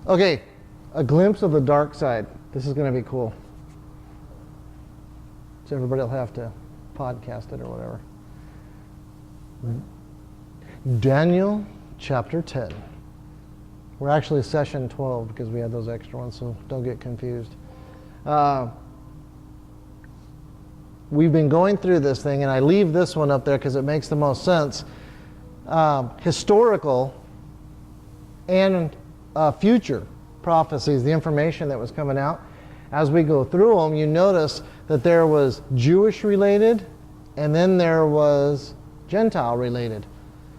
Okay, a glimpse of the dark side. This is going to be cool. So everybody will have to podcast it or whatever. Daniel chapter 10. We're actually session 12 because we had those extra ones, so don't get confused. We've been going through this thing, and I leave this one up there because it makes the most sense. Historical and future prophecies, the information that was coming out. As we go through them, you notice that there was Jewish related, and then there was Gentile related.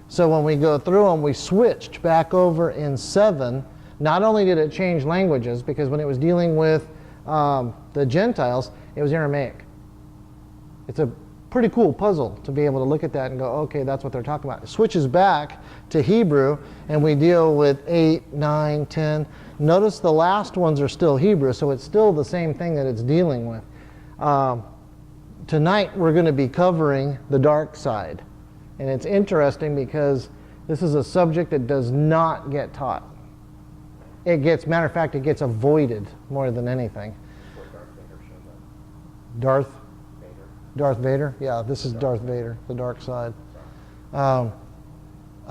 So when we go through them, we switched back over in 7. Not only did it change languages, because when it was dealing with the Gentiles, it was Aramaic. It's a pretty cool puzzle to be able to look at that and go, okay, that's what they're talking about. It switches back to Hebrew, and we deal with 8, 9, 10. Notice the last ones are still Hebrew, so it's still the same thing that it's dealing with. Tonight we're going to be covering the dark side. And it's interesting because this is a subject that does not get taught. Matter of fact, it gets avoided more than anything. Darth Vader? Yeah, this is Darth Vader, the dark side. A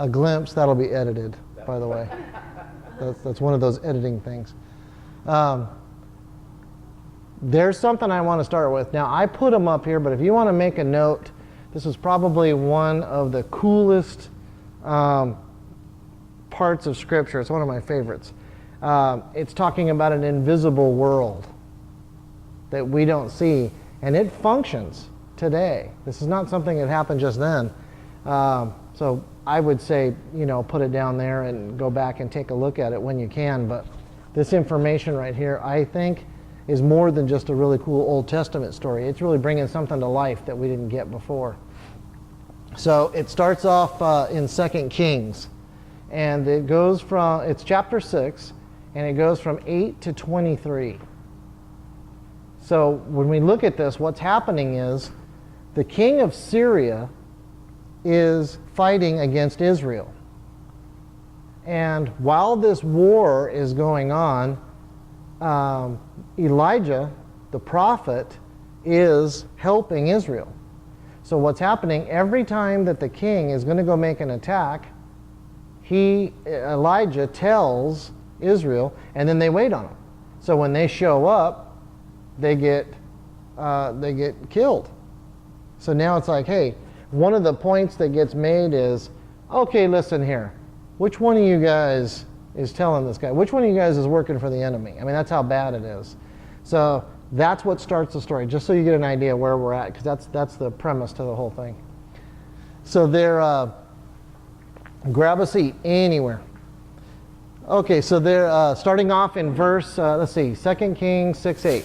glimpse, that'll be edited, by the way. That's one of those editing things. There's something I want to start with. Now, I put them up here, but if you want to make a note, this is probably one of the coolest parts of Scripture. It's one of my favorites. It's talking about an invisible world that we don't see, and it functions today. This is not something that happened just then. So I would say, put it down there and go back and take a look at it when you can. But this information right here, I think, is more than just a really cool Old Testament story. It's really bringing something to life that we didn't get before. So it starts off in 2 Kings, and it's chapter 6, and it goes from 8 to 23. So when we look at this, what's happening is the king of Syria is fighting against Israel. And while this war is going on, Elijah, the prophet, is helping Israel. So what's happening, every time that the king is going to go make an attack, Elijah tells Israel, and then they wait on him. So when they show up, they get killed. So now it's like, hey, one of the points that gets made is, okay, listen here, which one of you guys is telling this guy? Which one of you guys is working for the enemy? I mean, that's how bad it is. So that's what starts the story, just so you get an idea where we're at, because that's the premise to the whole thing. So they're, grab a seat anywhere. Okay, so they're starting off in verse, 2 Kings 6:8.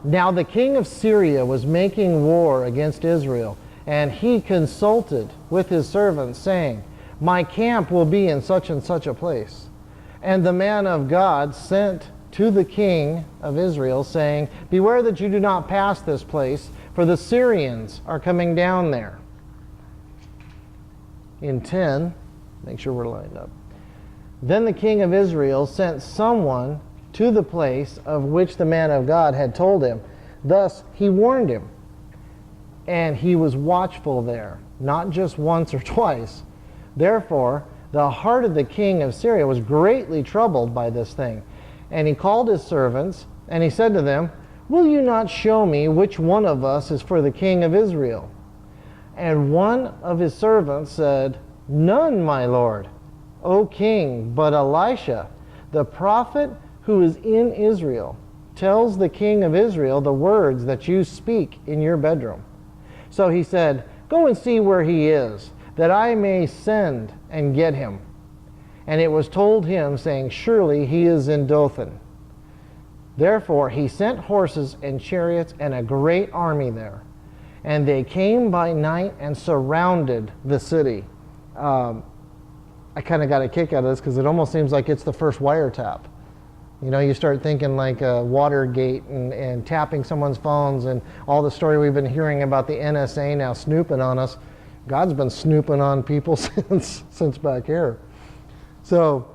Now the king of Syria was making war against Israel, and he consulted with his servants, saying, my camp will be in such and such a place. And the man of God sent to the king of Israel, saying, beware that you do not pass this place, for the Syrians are coming down there. In 10, make sure we're lined up. Then the king of Israel sent someone to the place of which the man of God had told him. Thus he warned him, and he was watchful there, not just once or twice. Therefore, the heart of the king of Syria was greatly troubled by this thing. And he called his servants, and he said to them, will you not show me which one of us is for the king of Israel? And one of his servants said, none, my lord, O king, but Elisha, the prophet who is in Israel, tells the king of Israel the words that you speak in your bedroom. So he said, go and see where he is, that I may send and get him. And it was told him, saying, surely he is in Dothan. Therefore he sent horses and chariots and a great army there. And they came by night and surrounded the city. I kind of got a kick out of this because it almost seems like it's the first wiretap. You start thinking like Watergate and tapping someone's phones and all the story we've been hearing about the NSA now snooping on us. God's been snooping on people since back here. So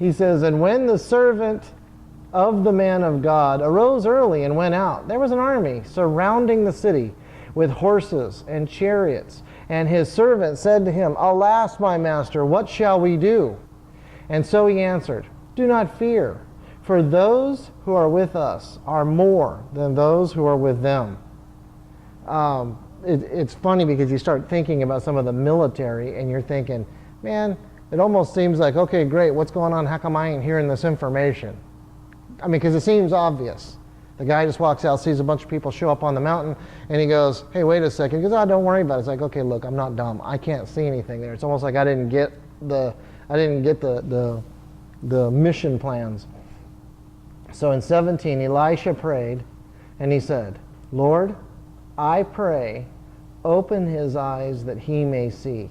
He says, and when the servant of the man of God arose early and went out, there was an army surrounding the city with horses and chariots. And his servant said to him, Alas, my master, what shall we do? And so he answered, Do not fear, for those who are with us are more than those who are with them. It's funny because you start thinking about some of the military and you're thinking, man, it almost seems like, okay, great, what's going on? How come I ain't hearing this information? I mean, because it seems obvious. The guy just walks out, sees a bunch of people show up on the mountain, and he goes, hey, wait a second. He goes, oh, don't worry about it. It's like, okay, look, I'm not dumb. I can't see anything there. It's almost like I didn't get the mission plans. So in 17, Elisha prayed, and he said, Lord, I pray, open his eyes that he may see.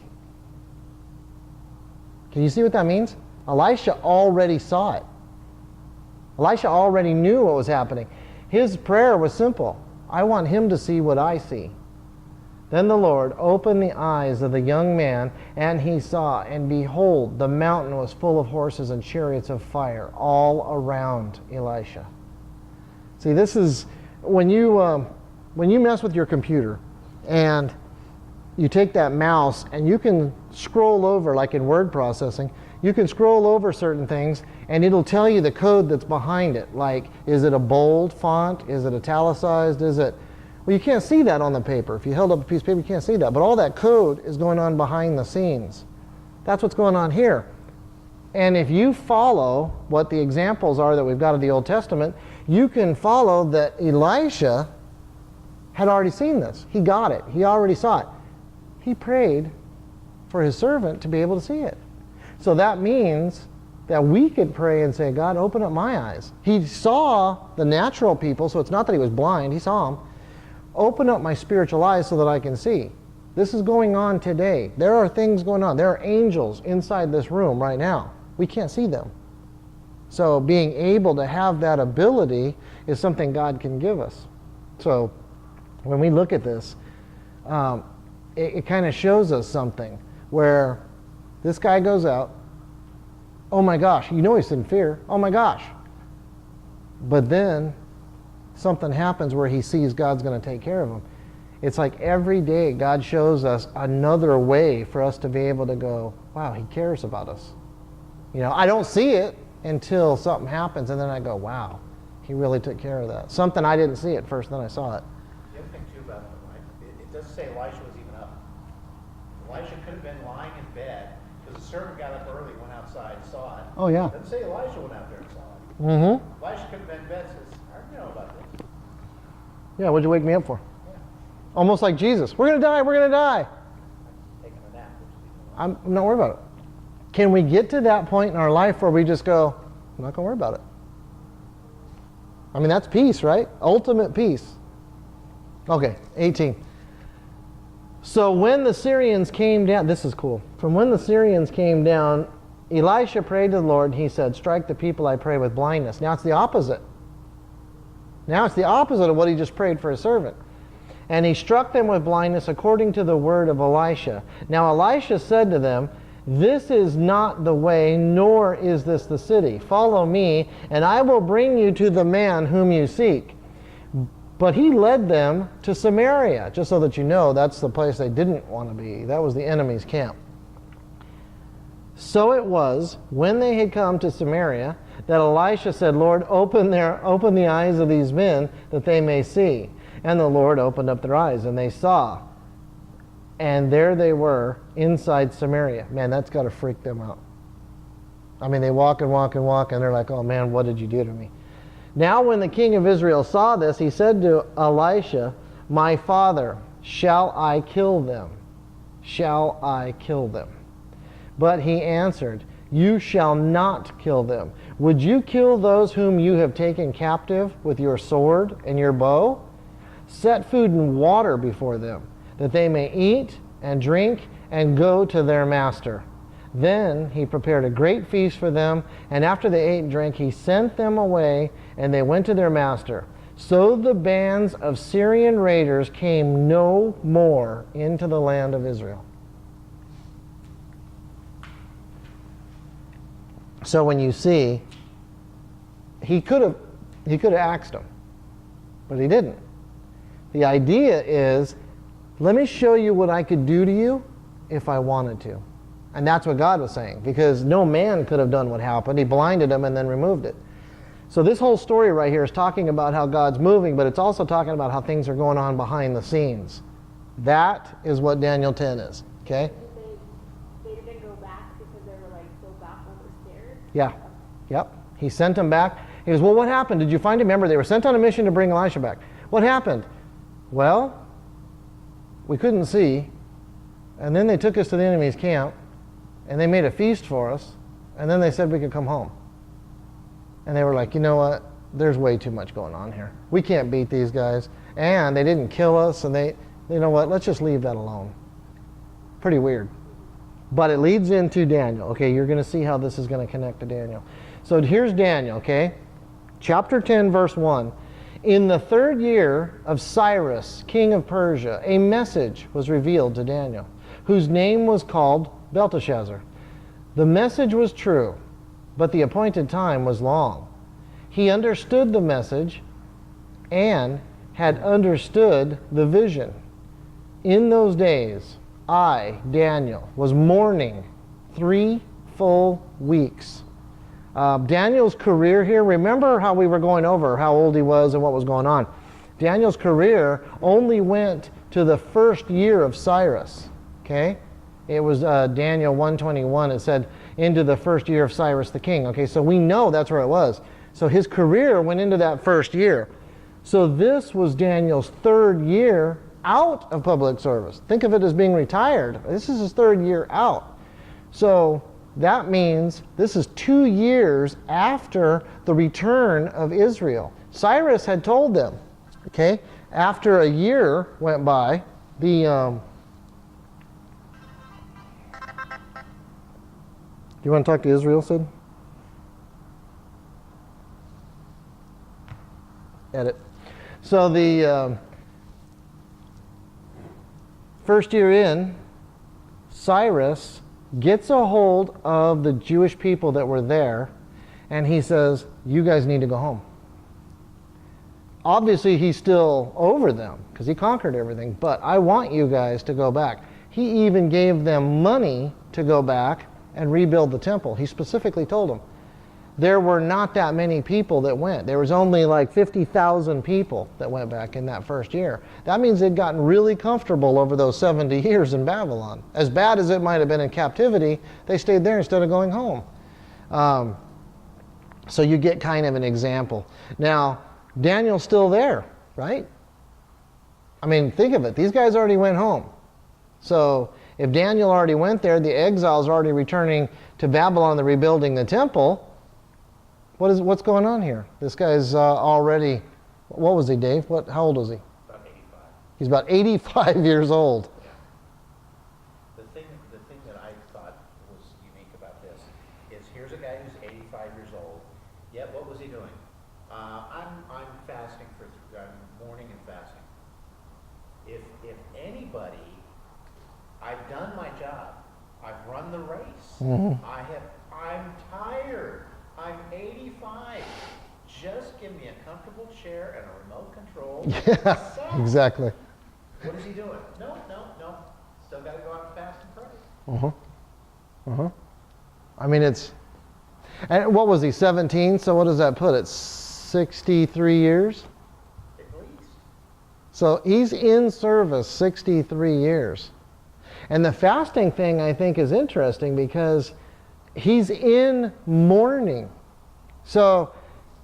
Can you see what that means? Elisha already saw it. Elisha already knew what was happening. His prayer was simple. I want him to see what I see. Then the Lord opened the eyes of the young man, and he saw, and behold, the mountain was full of horses and chariots of fire all around Elisha. See, this is when you mess with your computer and you take that mouse and you can scroll over, like in word processing, you can scroll over certain things and it'll tell you the code that's behind it. Like, is it a bold font? Is it italicized? Well, you can't see that on the paper. If you held up a piece of paper, you can't see that. But all that code is going on behind the scenes. That's what's going on here. And if you follow what the examples are that we've got of the Old Testament, you can follow that Elisha had already seen this. He got it. He already saw it. He prayed for his servant to be able to see it. So that means that we could pray and say, God, open up my eyes. He saw the natural people, so it's not that he was blind. He saw them. Open up my spiritual eyes so that I can see. This is going on today. There are things going on. There are angels inside this room right now. We can't see them. So being able to have that ability is something God can give us. So when we look at this, it kind of shows us something where this guy goes out, oh my gosh, he's in fear, oh my gosh. But then something happens where he sees God's going to take care of him. It's like every day God shows us another way for us to be able to go, wow, he cares about us. I don't see it until something happens, and then I go, wow, he really took care of that. Something I didn't see at first, then I saw it. The other thing too about it, right? It doesn't say Elisha was even up. Elisha could have been lying in bed because the servant got up early, went outside, saw it. Oh yeah. It doesn't say Elisha went out there and saw it. Mm-hmm. Elisha could have been in bed and says, I already know about this. Yeah, what'd you wake me up for? Yeah. Almost like Jesus. We're going to die, we're going to die. Taking a nap. I'm not worried about it. Can we get to that point in our life where we just go, I'm not going to worry about it? I mean, that's peace, right? Ultimate peace. Okay, 18. So when the Syrians came down, this is cool. From when the Syrians came down, Elisha prayed to the Lord, and he said, strike the people, I pray, with blindness. Now it's the opposite. Now it's the opposite of what he just prayed for his servant. And he struck them with blindness according to the word of Elisha. Now Elisha said to them, this is not the way, nor is this the city. Follow me, and I will bring you to the man whom you seek. But he led them to Samaria, just so that you know that's the place they didn't want to be. That was the enemy's camp. So it was, when they had come to Samaria, that Elisha said, Lord, open the eyes of these men that they may see. And the Lord opened up their eyes, and they saw. And there they were inside Samaria. Man, that's got to freak them out. I mean, they walk and walk and walk, and they're like, oh man, what did you do to me? Now when the king of Israel saw this, he said to Elisha, my father, shall I kill them? Shall I kill them? But he answered, you shall not kill them. Would you kill those whom you have taken captive with your sword and your bow? Set food and water before them, that they may eat and drink and go to their master. Then he prepared a great feast for them, and after they ate and drank, he sent them away, and they went to their master. So the bands of Syrian raiders came no more into the land of Israel. So when you see, he could have asked him, but he didn't. The idea is, let me show you what I could do to you if I wanted to. And that's what God was saying, because no man could have done what happened. He blinded him and then removed it. So this whole story right here is talking about how God's moving, but it's also talking about how things are going on behind the scenes. That is what Daniel 10 is. Okay? They didn't go back because they were like so baffled or scared? Yeah. Yep. He sent them back. He goes, well, what happened? Did you find him? Remember, they were sent on a mission to bring Elisha back. What happened? Well, we couldn't see. And then they took us to the enemy's camp. And they made a feast for us. And then they said we could come home. And they were like, you know what? There's way too much going on here. We can't beat these guys. And they didn't kill us. And you know what? Let's just leave that alone. Pretty weird. But it leads into Daniel. Okay, you're going to see how this is going to connect to Daniel. So here's Daniel, okay? Chapter 10, verse 1. In the 3rd year of Cyrus, king of Persia, a message was revealed to Daniel, whose name was called Belteshazzar. The message was true, but the appointed time was long. He understood the message and had understood the vision. In those days, I, Daniel, was mourning 3 full weeks. Daniel's career here, remember how we were going over how old he was and what was going on. Daniel's career only went to the 1st year of Cyrus. Okay? It was Daniel 1:21. It said, into the 1st year of Cyrus the king. Okay, so we know that's where it was. So his career went into that 1st year. So this was Daniel's 3rd year out of public service. Think of it as being retired. This is his 3rd year out. So that means this is 2 years after the return of Israel. Cyrus had told them, okay, after a year went by, do you want to talk to Israel, Sid? Edit. So the 1st year in, Cyrus gets a hold of the Jewish people that were there, and he says, you guys need to go home. Obviously, he's still over them, because he conquered everything, but I want you guys to go back. He even gave them money to go back and rebuild the temple. He specifically told them. There were not that many people that went. There was only like 50,000 people that went back in that 1st year. That means they'd gotten really comfortable over those 70 years in Babylon. As bad as it might have been in captivity, they stayed there instead of going home. So you get kind of an example. Now, Daniel's still there, right? I mean, think of it. These guys already went home. So if Daniel already went there, the exiles are already returning to Babylon, they're rebuilding the temple. What's going on here? This guy's already, what was he, Dave? How old was he? About 85. He's about 85 years old. Yeah. The thing that I thought was unique about this is here's a guy who's 85 years old. Yet what was he doing? I'm fasting I'm mourning and fasting. If anybody, I've done my job. I've run the race. Mm-hmm. I'm tired. I'm 85. Just give me a comfortable chair and a remote control. Yeah, So, exactly. what is he doing? No. Still got to go out and fast and pray. I mean, and what was he, 17? So what does that put it? 63 years? At least. So he's in service 63 years. And the fasting thing, I think, is interesting because he's in mourning. So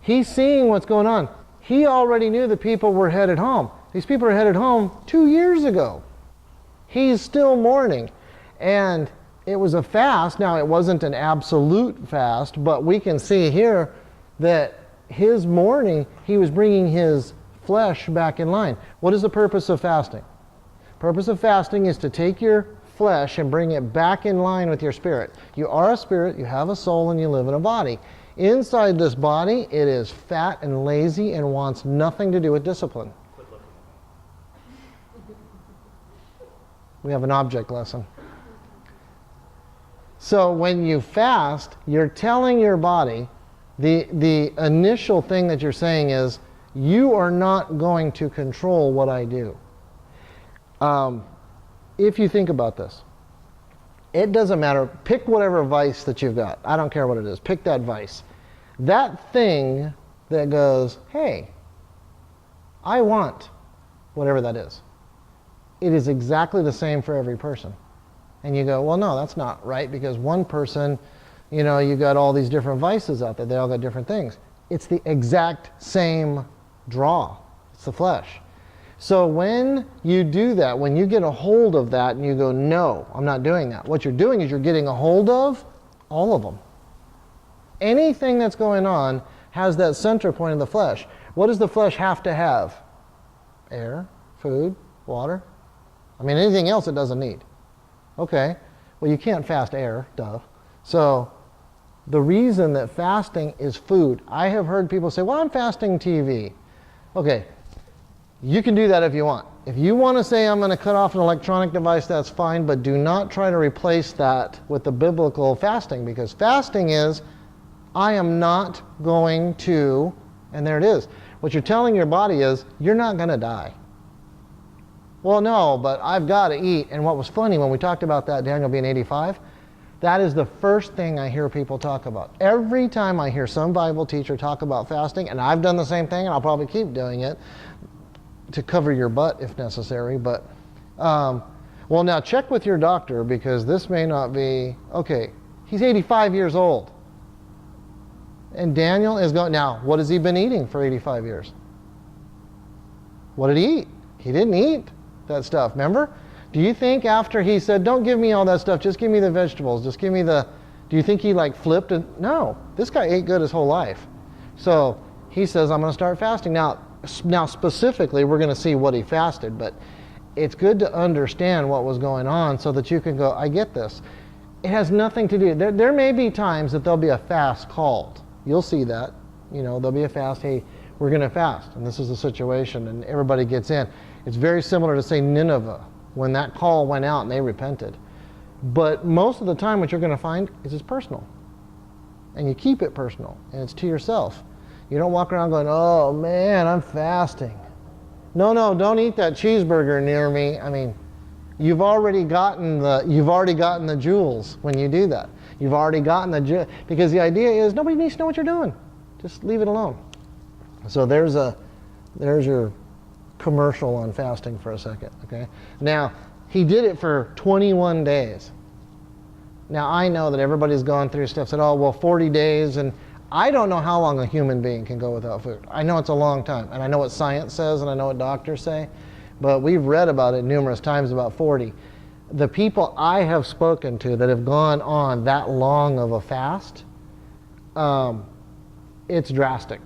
he's seeing what's going on. He already knew the people were headed home. These people are headed home 2 years ago. He's still mourning. And it was a fast. Now, it wasn't an absolute fast, but we can see here that his mourning, he was bringing his flesh back in line. What is the purpose of fasting? Purpose of fasting is to take your flesh and bring it back in line with your spirit. You are a spirit, you have a soul, and you live in a body. Inside this body, it is fat and lazy and wants nothing to do with discipline. Quit looking at me. We have an object lesson. So when you fast, you're telling your body, the initial thing that you're saying is, you are not going to control what I do. If you think about this, it doesn't matter. Pick whatever vice that you've got. I don't care what it is. Pick that vice. That thing that goes, hey, I want whatever that is. It is exactly the same for every person. And you go, well, no, that's not right, because one person, you know, you got all these different vices out there. They all got different things. It's the exact same draw. It's the flesh. So when you do that, when you get a hold of that and you go, no, I'm not doing that, what you're doing is you're getting a hold of all of them. Anything that's going on has that center point of the flesh. What does the flesh have to have? Air, food, water. I mean, anything else it doesn't need. Okay, well, you can't fast air, duh. So the reason that fasting is food, I have heard people say, well, I'm fasting TV. Okay, you can do that if you want. If you want to say I'm going to cut off an electronic device, that's fine, but do not try to replace that with the biblical fasting, because fasting is, I am not going to, and there it is. What you're telling your body is, you're not going to die. Well, no, but I've got to eat. And what was funny when we talked about that, Daniel being 85, that is the first thing I hear people talk about. Every time I hear some Bible teacher talk about fasting, and I've done the same thing, and I'll probably keep doing it to cover your butt if necessary, but, well, now check with your doctor, because this may not be, okay, he's 85 years old. And Daniel is going, now, what has he been eating for 85 years? What did he eat? He didn't eat that stuff, remember? Do you think after he said, don't give me all that stuff, just give me the vegetables, just give me the, do you think he like flipped? And no, this guy ate good his whole life. So he says, I'm going to start fasting. Now specifically, we're going to see what he fasted, but it's good to understand what was going on so that you can go, I get this. It has nothing to do, there may be times that there'll be a fast called. You'll see that, you know, there'll be a fast, hey, we're going to fast, and this is the situation, and everybody gets in. It's very similar to, say, Nineveh, when that call went out and they repented. But most of the time what you're going to find is it's personal. And you keep it personal, and it's to yourself. You don't walk around going, oh man, I'm fasting. No, don't eat that cheeseburger near me. I mean, you've already gotten the jewels when you do that. You've already gotten the because the idea is nobody needs to know what you're doing. Just leave it alone. So there's your commercial on fasting for a second, okay? Now, he did it for 21 days. Now, I know that everybody's gone through stuff, said, oh, well, 40 days, and I don't know how long a human being can go without food. I know it's a long time, and I know what science says, and I know what doctors say, but we've read about it numerous times, about 40. The people I have spoken to that have gone on that long of a fast, it's drastic,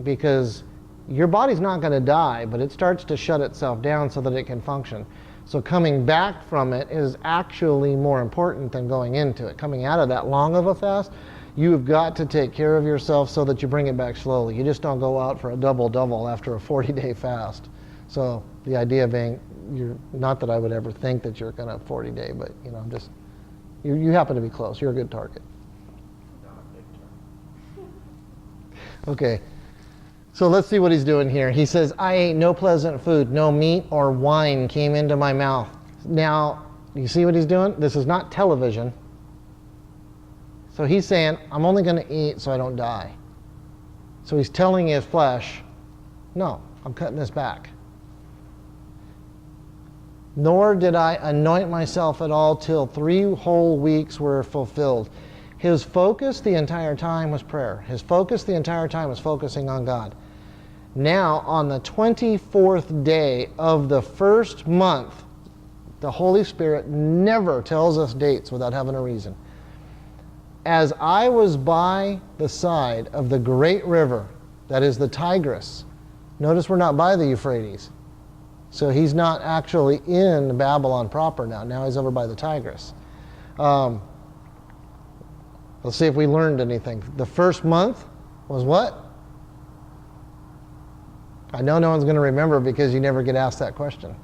because your body's not going to die, but it starts to shut itself down so that it can function. So coming back from it is actually more important than going into it. Coming out of that long of a fast, you've got to take care of yourself so that you bring it back slowly. You just don't go out for a double-double after a 40-day fast. So the idea being, not that I would ever think that you're going to 40-day, but you know, just you happen to be close. You're a good target. Okay. So let's see what he's doing here. He says, I ate no pleasant food, no meat or wine came into my mouth. Now, you see what he's doing? This is not television. So he's saying, I'm only going to eat so I don't die. So he's telling his flesh, no, I'm cutting this back. Nor did I anoint myself at all till 3 whole weeks were fulfilled. His focus the entire time was prayer. His focus the entire time was focusing on God. Now, on the 24th day of the first month, the Holy Spirit never tells us dates without having a reason. As I was by the side of the great river, that is the Tigris. Notice we're not by the Euphrates. So he's not actually in Babylon proper now. Now he's over by the Tigris. Let's see if we learned anything. The first month was what? I know no one's going to remember because you never get asked that question.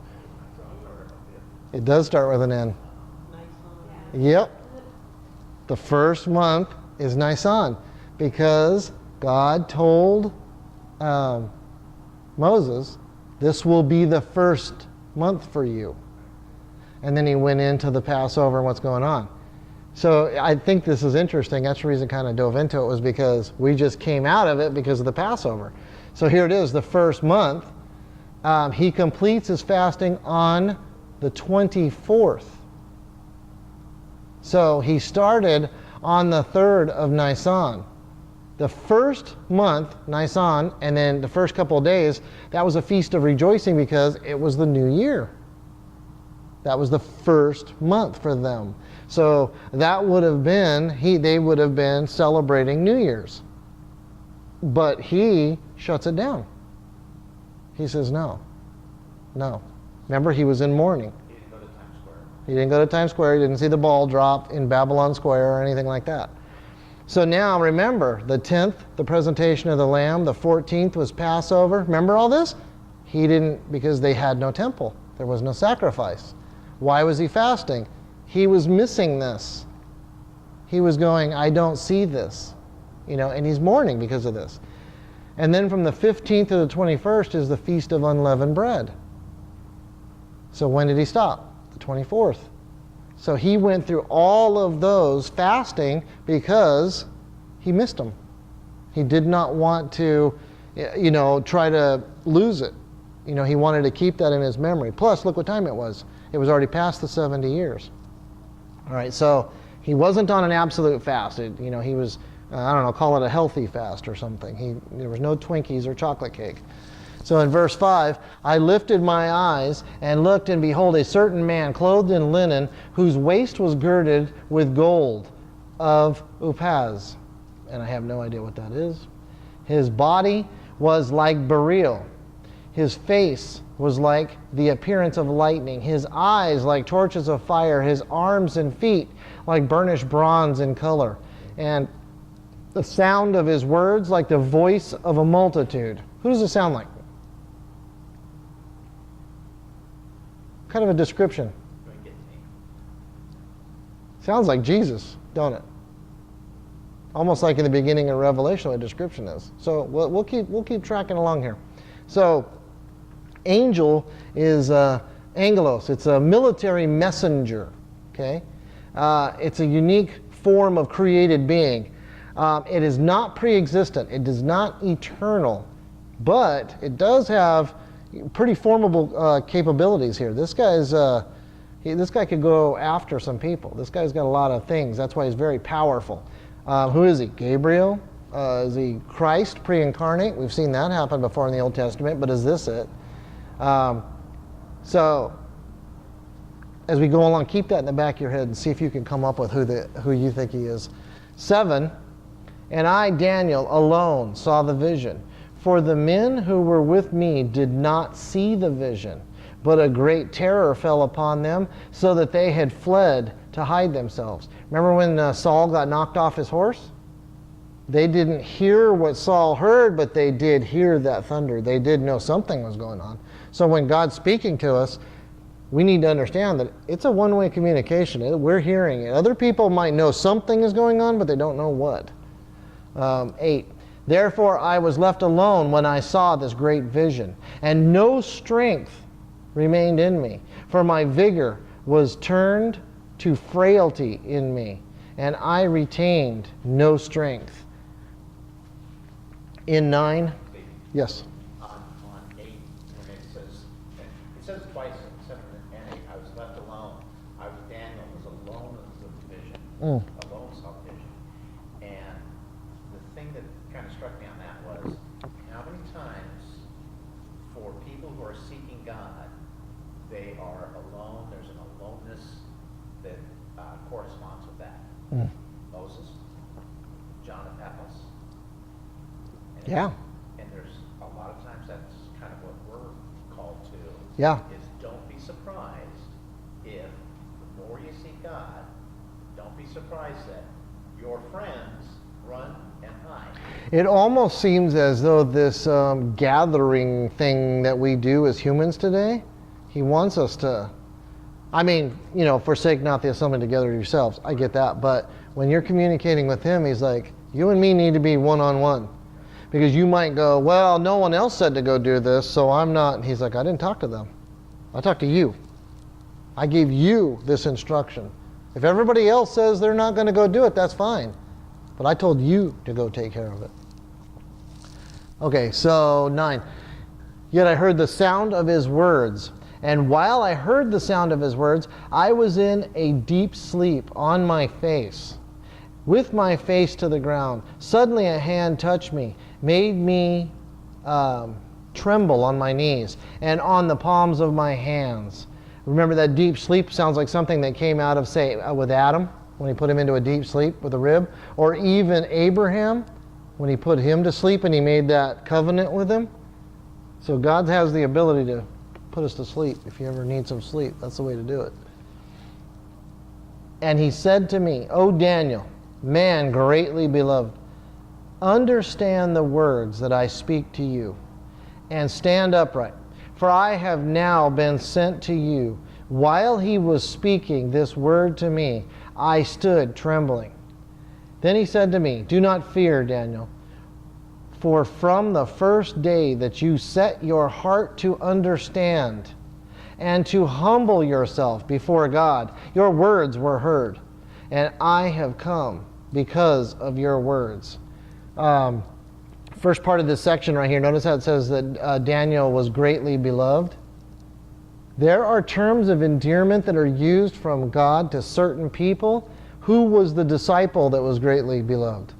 It does start with an N. Yep. The first month is Nisan, because God told Moses, this will be the first month for you. And then he went into the Passover and what's going on. So I think this is interesting. That's the reason I kind of dove into it, was because we just came out of it because of the Passover. So here it is, the first month. He completes his fasting on the 24th. So he started on the 3rd of Nisan. The first month, Nisan, and then the first couple of days, that was a feast of rejoicing because it was the new year. That was the first month for them. So that would have been, they would have been celebrating New Year's. But he shuts it down. He says, no. Remember, he was in mourning. He didn't go to Times Square. He didn't go to Times Square. He didn't see the ball drop in Babylon Square or anything like that. So now remember, the 10th, the presentation of the Lamb. The 14th was Passover. Remember all this? He didn't, because they had no temple. There was no sacrifice. Why was he fasting? He was missing this. He was going, I don't see this. And he's mourning because of this. And then from the 15th to the 21st is the Feast of Unleavened Bread. So when did he stop? The 24th. So he went through all of those fasting because he missed them. He did not want to, try to lose it. He wanted to keep that in his memory. Plus, look what time it was. It was already past the 70 years. All right, so he wasn't on an absolute fast. He was, call it a healthy fast or something. There was no Twinkies or chocolate cake. So in verse 5, I lifted my eyes and looked, and behold, a certain man clothed in linen, whose waist was girded with gold of Uphaz. And I have no idea what that is. His body was like beryl. His face was like the appearance of lightning. His eyes like torches of fire. His arms and feet like burnished bronze in color. And the sound of his words like the voice of a multitude. Who does it sound like? Kind of a description. Sounds like Jesus, don't it? Almost like in the beginning of Revelation, what a description is. So we'll keep tracking along here. So angel is angelos. It's a military messenger. Okay, it's a unique form of created being. It is not pre-existent. It is not eternal, but it does have pretty formidable capabilities here. This guy could go after some people. This guy's got a lot of things. That's why he's very powerful. Who is he? Gabriel? Is he Christ, pre-incarnate? We've seen that happen before in the Old Testament, but is this it? So, as we go along, keep that in the back of your head and see if you can come up with who you think he is. 7, and I, Daniel, alone saw the vision. For the men who were with me did not see the vision, but a great terror fell upon them, so that they had fled to hide themselves. Remember when Saul got knocked off his horse? They didn't hear what Saul heard, but they did hear that thunder. They did know something was going on. So when God's speaking to us, we need to understand that it's a one-way communication. We're hearing it. Other people might know something is going on, but they don't know what. 8. Therefore I was left alone when I saw this great vision, and no strength remained in me, for my vigor was turned to frailty in me, and I retained no strength. In 9, yes. On 8, when it says twice in 7 and 8, I was left alone. Daniel was alone in the vision, alone saw the vision. And the thing that kind of struck me on that was, how many times for people who are seeking God, they are alone, there's an aloneness that corresponds with that. Moses, John of Patmos. Yeah. And there's a lot of times that's kind of what we're called to. Yeah. Is don't be surprised if the more you seek God, don't be surprised that your friends run and hide. It almost seems as though this gathering thing that we do as humans today, he wants us to, forsake not the assembling together of yourselves. I get that, but when you're communicating with him, he's like, you and me need to be one-on-one. Because you might go, well, no one else said to go do this, so I'm not. He's like, I didn't talk to them. I talked to you. I gave you this instruction. If everybody else says they're not going to go do it, that's fine. But I told you to go take care of it. Okay, so 9. Yet I heard the sound of his words. And while I heard the sound of his words, I was in a deep sleep on my face, with my face to the ground. Suddenly a hand touched me, made me tremble on my knees and on the palms of my hands. Remember, that deep sleep sounds like something that came out of, say, with Adam, when he put him into a deep sleep with a rib, or even Abraham, when he put him to sleep and he made that covenant with him. So God has the ability to put us to sleep. If you ever need some sleep, that's the way to do it. And he said to me, O Daniel, man greatly beloved, understand the words that I speak to you, and stand upright. For I have now been sent to you. While he was speaking this word to me, I stood trembling. Then he said to me, do not fear, Daniel, for from the first day that you set your heart to understand and to humble yourself before God, your words were heard, and I have come because of your words. First part of this section right here, notice how it says that Daniel was greatly beloved. There are terms of endearment that are used from God to certain people. Who was the disciple that was greatly beloved?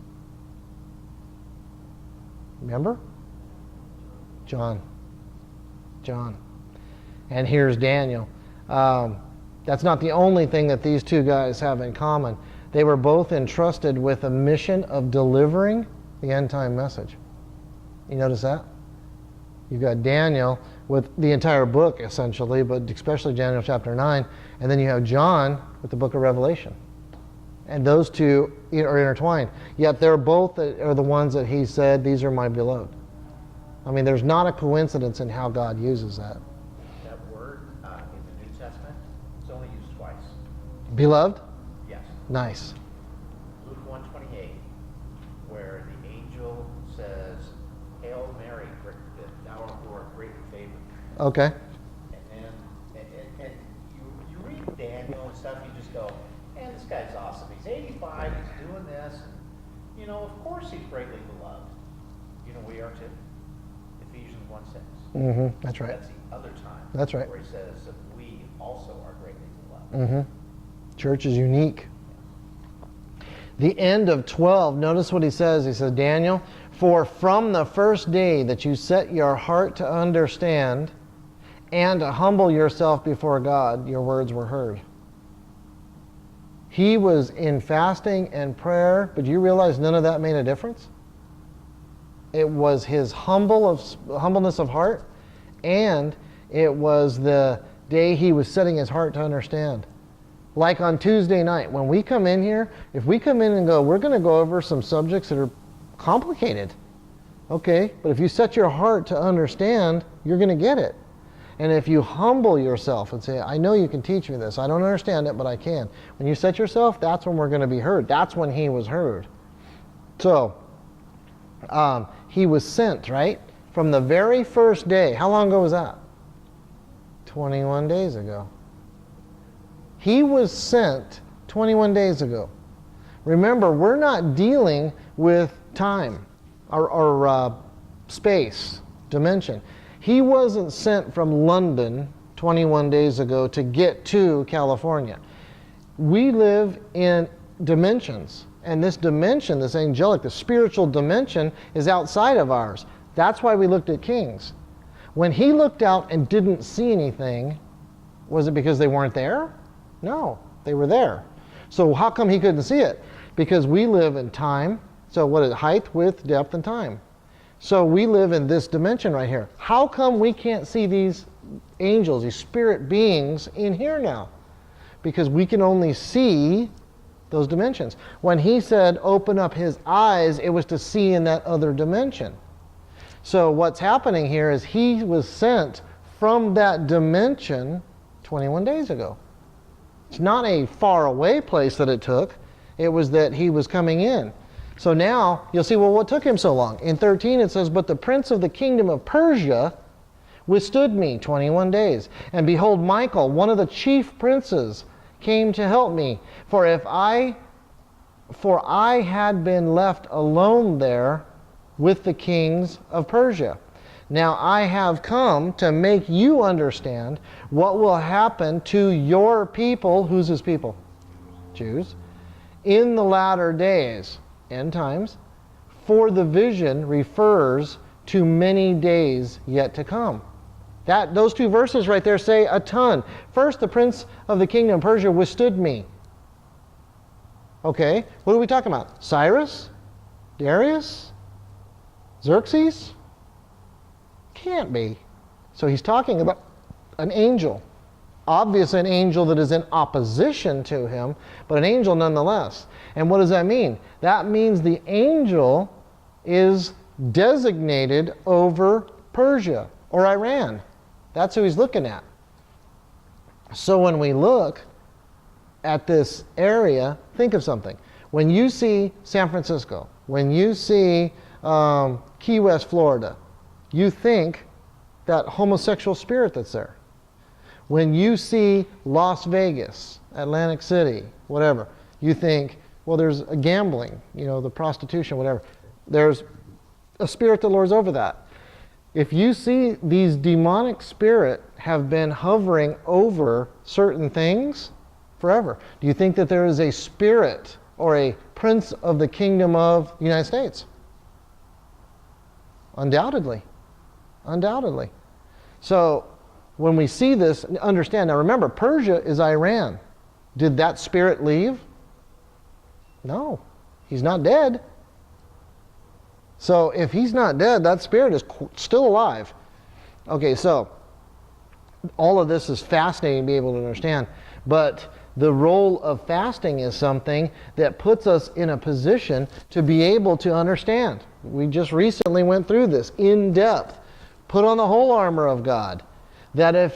Remember? John. And here's Daniel. That's not the only thing that these two guys have in common. They were both entrusted with a mission of delivering the end time message. You notice that? You've got Daniel with the entire book, essentially, but especially Daniel chapter 9. And then you have John with the book of Revelation. And those two are intertwined. Yet they're both are the ones that he said, these are my beloved. I mean, there's not a coincidence in how God uses that. That word in the New Testament, it's only used twice. Beloved? Yes. Nice. Luke 1:28, where the angel says, Hail Mary, thou art Lord, greatly favored. Okay. And then and you read Daniel and stuff, you just go, man, this guy's awesome. He's 85, he's doing this. And, you know, of course he's greatly beloved. You know, we are too. Ephesians 1:6. Mm-hmm. That's right. That's the other time. That's right. Where he says that we also are greatly beloved. Mm-hmm. Church is unique. The end of 12, notice what he says. He says, Daniel, for from the first day that you set your heart to understand and to humble yourself before God, your words were heard. He was in fasting and prayer, but you realize none of that made a difference? It was his humbleness of heart, and it was the day he was setting his heart to understand. Like on Tuesday night, when we come in here, if we come in and go, we're going to go over some subjects that are complicated. Okay, but if you set your heart to understand, you're going to get it. And if you humble yourself and say, I know you can teach me this. I don't understand it, but I can. When you set yourself, that's when we're going to be heard. That's when he was heard. So, he was sent, right? From the very first day. How long ago was that? 21 days ago. He was sent 21 days ago. Remember, we're not dealing with time or space, dimension. He wasn't sent from London 21 days ago to get to California. We live in dimensions. And this dimension, this angelic, the spiritual dimension, is outside of ours. That's why we looked at kings. When he looked out and didn't see anything, was it because they weren't there? No, they were there. So how come he couldn't see it? Because we live in time. So what is it? Height, width, depth, and time. So we live in this dimension right here. How come we can't see these angels, these spirit beings in here now? Because we can only see those dimensions. When he said open up his eyes, it was to see in that other dimension. So what's happening here is he was sent from that dimension 21 days ago. It's not a far away place that it took. It was that he was coming in. So now, you'll see, well, what took him so long? In 13 it says, but the prince of the kingdom of Persia withstood me 21 days. And behold, Michael, one of the chief princes, came to help me. For I had been left alone there with the kings of Persia. Now I have come to make you understand what will happen to your people. Who's his people? Jews. In the latter days, end times, for the vision refers to many days yet to come. Those two verses right there say a ton. First, the prince of the kingdom of Persia withstood me. Okay, what are we talking about? Cyrus? Darius? Xerxes? Can't be. So he's talking about an angel. Obviously an angel that is in opposition to him, but an angel nonetheless. And what does that mean? That means the angel is designated over Persia or Iran. That's who he's looking at. So when we look at this area, think of something. When you see San Francisco, when you see Key West, Florida, you think that homosexual spirit that's there. When you see Las Vegas, Atlantic City, whatever, you think, well, there's a gambling, the prostitution, whatever. There's a spirit that lords over that. If you see these demonic spirits have been hovering over certain things forever, do you think that there is a spirit or a prince of the kingdom of the United States? Undoubtedly. Undoubtedly. So when we see this, understand, now remember, Persia is Iran. Did that spirit leave? No. He's not dead. So if he's not dead, that spirit is still alive. Okay, so all of this is fascinating to be able to understand. But the role of fasting is something that puts us in a position to be able to understand. We just recently went through this in depth. Put on the whole armor of God, that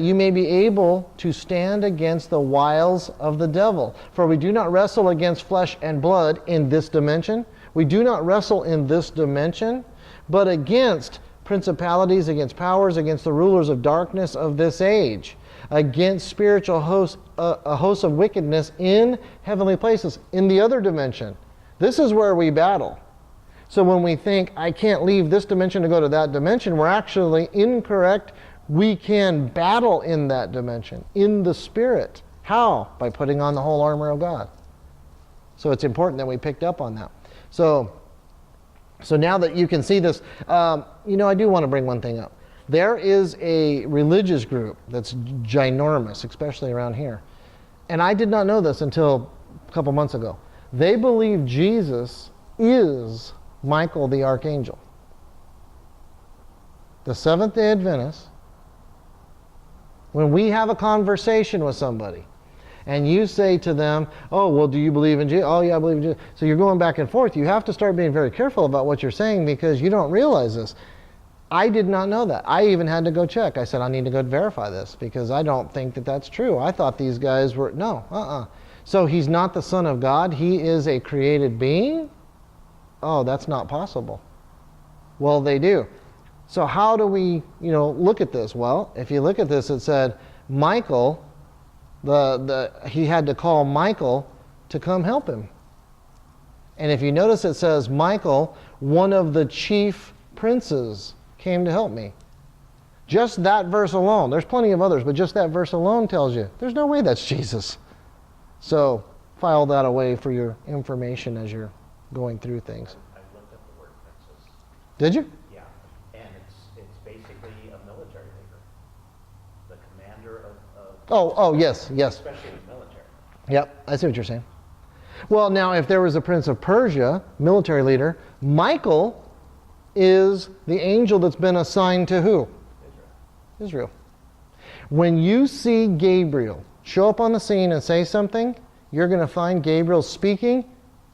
you may be able to stand against the wiles of the devil. For we do not wrestle against flesh and blood in this dimension. We do not wrestle in this dimension, but against principalities, against powers, against the rulers of darkness of this age, against spiritual hosts, a host of wickedness in heavenly places, in the other dimension. This is where we battle. So when we think, I can't leave this dimension to go to that dimension, we're actually incorrect. We can battle in that dimension, in the spirit. How? By putting on the whole armor of God. So it's important that we picked up on that. So now that you can see this, I do want to bring one thing up. There is a religious group that's ginormous, especially around here. And I did not know this until a couple months ago. They believe Jesus is Michael the Archangel. The Seventh-day Adventists, when we have a conversation with somebody, and you say to them, oh, well, do you believe in Jesus? Oh, yeah, I believe in Jesus. So you're going back and forth. You have to start being very careful about what you're saying because you don't realize this. I did not know that. I even had to go check. I said, I need to go verify this because I don't think that that's true. I thought these guys were, no. So he's not the Son of God. He is a created being? Oh, that's not possible. Well, they do. So how do we, look at this? Well, if you look at this, it said, Michael, he had to call Michael to come help him. And if you notice, it says, Michael, one of the chief princes, came to help me. Just that verse alone. There's plenty of others, but just that verse alone tells you, there's no way that's Jesus. So file that away for your information as you're going through things. I looked up the word princess. Did you? Yeah, and it's basically a military leader, the commander of Oh, yes. especially the military. Yep, I see what you're saying. Well, now, if there was a prince of Persia, military leader, Michael is the angel that's been assigned to who? Israel. When you see Gabriel show up on the scene and say something, you're going to find Gabriel speaking.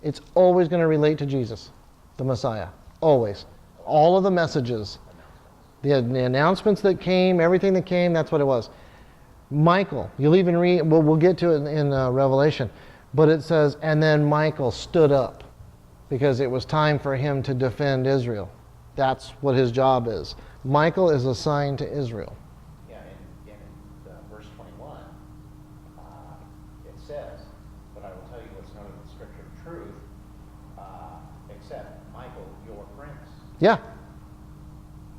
It's always going to relate to Jesus, the Messiah. Always. All of the messages, the announcements that came, everything that came, that's what it was. Michael, you'll even read, we'll get to it in Revelation. But it says, and then Michael stood up because it was time for him to defend Israel. That's what his job is. Michael is assigned to Israel. Yeah, in verse 21, it says, but I will tell you what's known in the scripture of truth, except Michael, your prince. Yeah.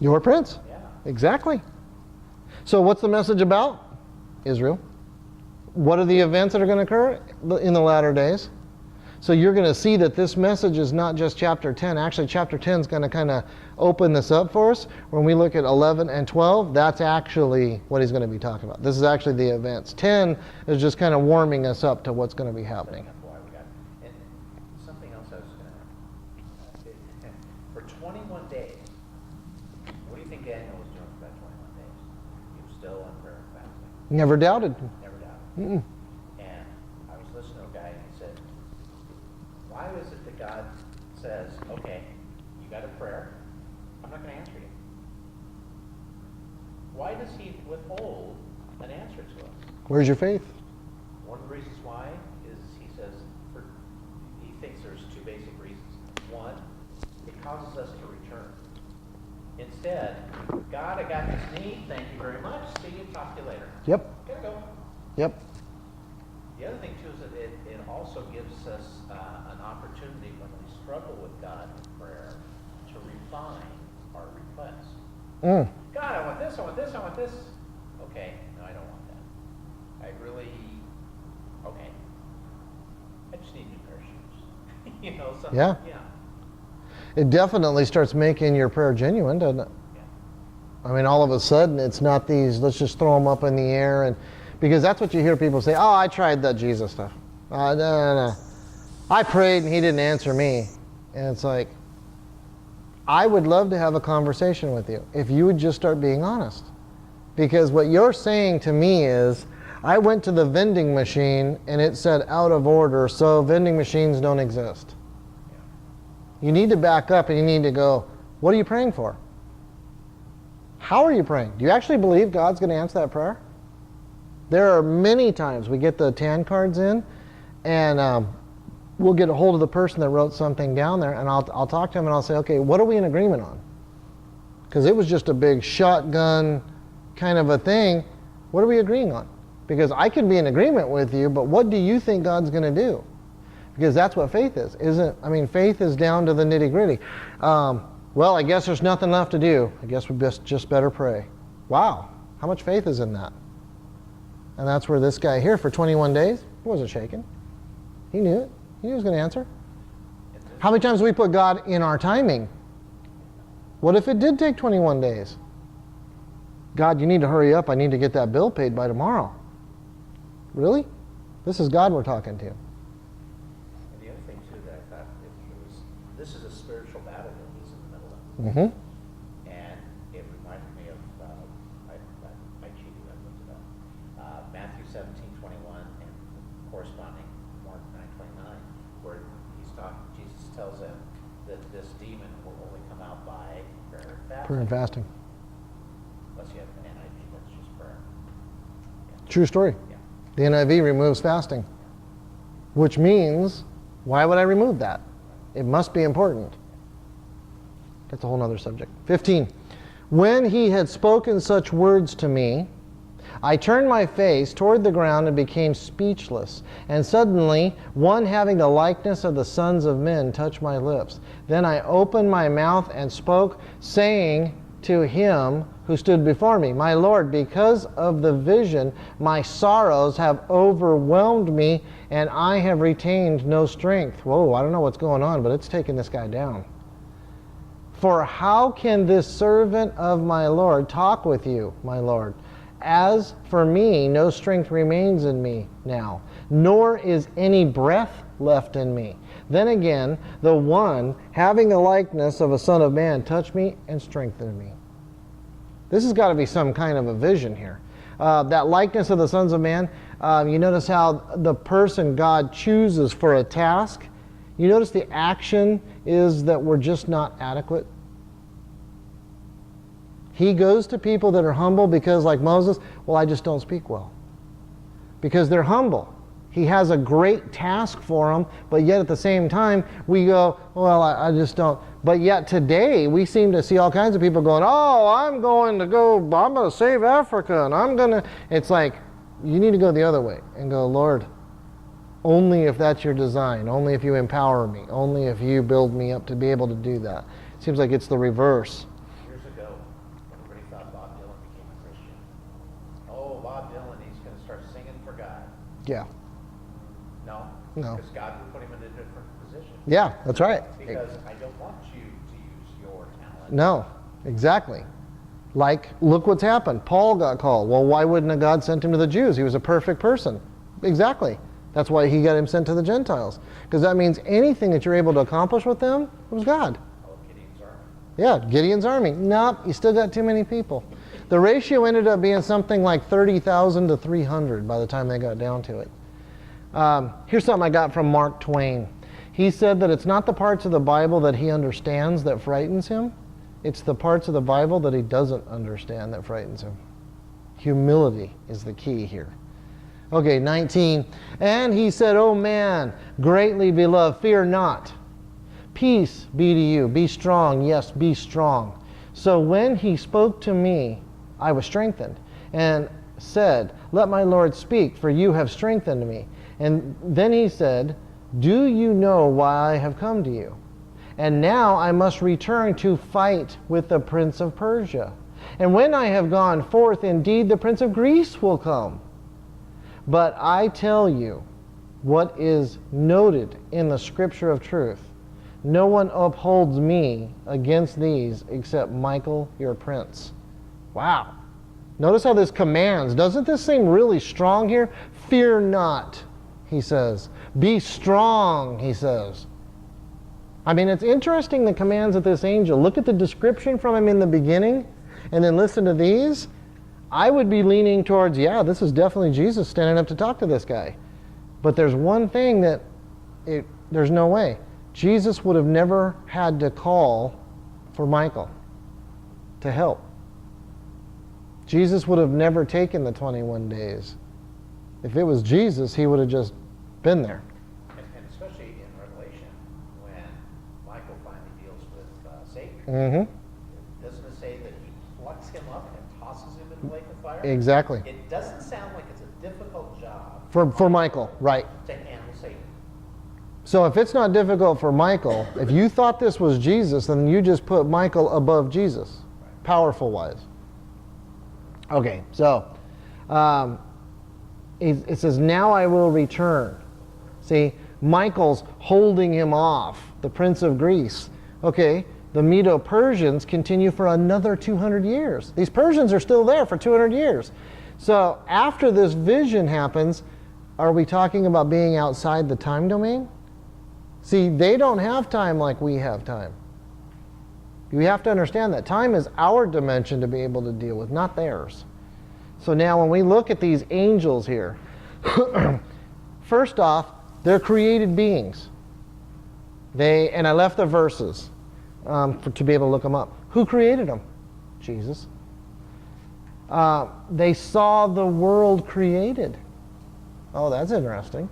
Your prince. Yeah. Exactly. So what's the message about? Israel. What are the events that are going to occur in the latter days? So you're going to see that this message is not just chapter 10. Actually, chapter 10 is going to kind of open this up for us. When we look at 11 and 12, that's actually what he's going to be talking about. This is actually the events. 10 is just kind of warming us up to what's going to be happening. That's why we got it. And something else I was going to for 21 days, what do you think Daniel was doing for that 21 days? He was still on prayer and fasting. Never doubted. Never doubted. Mm-mm. And I was listening to a guy and he said, why is it that God says, okay, you got a prayer, I'm not going to answer you? Why does he withhold an answer to us? Where's your faith? One of the reasons why is he says, he thinks there's two basic reasons. One, it causes us to return. Instead, God, I got this need, thank you very much, see you, talk to you later. Yep. Gotta go. Yep. The other thing too is that it also gives us an opportunity when we struggle with God in prayer to refine our request. Mm. God, I want this, I want this, I want this. Okay, no, I don't want that. Okay. I just need new pair of shoes. You know, something. Yeah. Yeah. It definitely starts making your prayer genuine, doesn't it? Yeah. I mean, all of a sudden, it's not these, let's just throw them up in the air. And because that's what you hear people say, oh, I tried that Jesus stuff. No. I prayed and he didn't answer me. And it's like, I would love to have a conversation with you if you would just start being honest. Because what you're saying to me is, I went to the vending machine and it said out of order, so vending machines don't exist. You need to back up and you need to go, what are you praying for? How are you praying? Do you actually believe God's going to answer that prayer? There are many times we get the TAN cards in and we'll get a hold of the person that wrote something down there and I'll talk to him and I'll say, okay, what are we in agreement on? Because it was just a big shotgun kind of a thing. What are we agreeing on? Because I can be in agreement with you, but what do you think God's going to do? Because that's what faith is, isn't? I mean, faith is down to the nitty gritty. Well, I guess there's nothing left to do. I guess we just better pray. Wow, how much faith is in that? And that's where this guy here for 21 days, he wasn't shaken. He knew it. He knew he was going to answer. How many times do we put God in our timing? What if it did take 21 days? God, you need to hurry up. I need to get that bill paid by tomorrow. Really? This is God we're talking to. And the other thing too that I thought this is a spiritual battle that he's in the middle of. Mm-hmm. And it reminded me of, I cheated, I looked it up. Matthew 17:21 and corresponding Mark 9:29, where Jesus tells them that this demon will only come out by prayer and fasting. Prayer and fasting. Unless you have an NIV, that's just prayer. Yeah. True story. Yeah. The NIV removes fasting, which means, why would I remove that? It must be important. That's a whole other subject. 15. When he had spoken such words to me, I turned my face toward the ground and became speechless. And suddenly, one having the likeness of the sons of men touched my lips. Then I opened my mouth and spoke, saying to him who stood before me, my Lord, because of the vision, my sorrows have overwhelmed me, and I have retained no strength. Whoa, I don't know what's going on, but it's taking this guy down. For how can this servant of my Lord talk with you, my Lord? As for me, no strength remains in me now, nor is any breath left in me. Then again, the one having the likeness of a son of man touched me and strengthened me. This has got to be some kind of a vision here. That likeness of the sons of man, you notice how the person God chooses for a task, you notice the action is that we're just not adequate. He goes to people that are humble because, like Moses, well, I just don't speak well. Because they're humble. He has a great task for them, but yet at the same time, we go, well, I just don't. But yet today, we seem to see all kinds of people going, oh, I'm going to save Africa, and I'm going to. It's like, you need to go the other way and go, Lord, only if that's your design, only if you empower me, only if you build me up to be able to do that. It seems like it's the reverse. Years ago, everybody thought Bob Dylan became a Christian. Oh, Bob Dylan, he's going to start singing for God. Yeah. No. No. Because God will put him in a different position. Yeah, that's right. Because I don't want you to use your talent. No, exactly. Like, look what's happened. Paul got called. Well, why wouldn't have God sent him to the Jews? He was a perfect person. Exactly. That's why he got him sent to the Gentiles. Because that means anything that you're able to accomplish with them, it was God. Oh, Gideon's army. Yeah, Gideon's army. Nope, you still got too many people. The ratio ended up being something like 30,000 to 300 by the time they got down to it. Here's something I got from Mark Twain. He said that it's not the parts of the Bible that he understands that frightens him. It's the parts of the Bible that he doesn't understand that frightens him. Humility is the key here. Okay, 19. And he said, O man, greatly beloved, fear not. Peace be to you. Be strong. Yes, be strong. So when he spoke to me, I was strengthened, and said, let my Lord speak, for you have strengthened me. And then he said, do you know why I have come to you? And now I must return to fight with the prince of Persia. And when I have gone forth, indeed the prince of Greece will come. But I tell you what is noted in the scripture of truth. No one upholds me against these except Michael, your prince. Wow. Notice how this commands. Doesn't this seem really strong here? Fear not, he says. Be strong, he says. I mean, it's interesting the commands of this angel. Look at the description from him in the beginning, and then listen to these. I would be leaning towards, yeah, this is definitely Jesus standing up to talk to this guy. But there's one thing that there's no way. Jesus would have never had to call for Michael to help. Jesus would have never taken the 21 days. If it was Jesus, he would have just been there. And especially in Revelation, when Michael finally deals with Satan, doesn't it say that he plucks him up and tosses him in the lake of fire? Exactly. It doesn't sound like it's a difficult job For Michael, right. to handle Satan. So if it's not difficult for Michael, if you thought this was Jesus, then you just put Michael above Jesus, powerful wise. Okay, so it says, now I will return. See, Michael's holding him off, the prince of Greece. Okay, the Medo-Persians continue for another 200 years. These Persians are still there for 200 years. So after this vision happens, are we talking about being outside the time domain? See, they don't have time like we have time. You have to understand that time is our dimension to be able to deal with, not theirs. So now when we look at these angels here, first off, they're created beings. And I left the verses to be able to look them up. Who created them? Jesus. They saw the world created. Oh, that's interesting.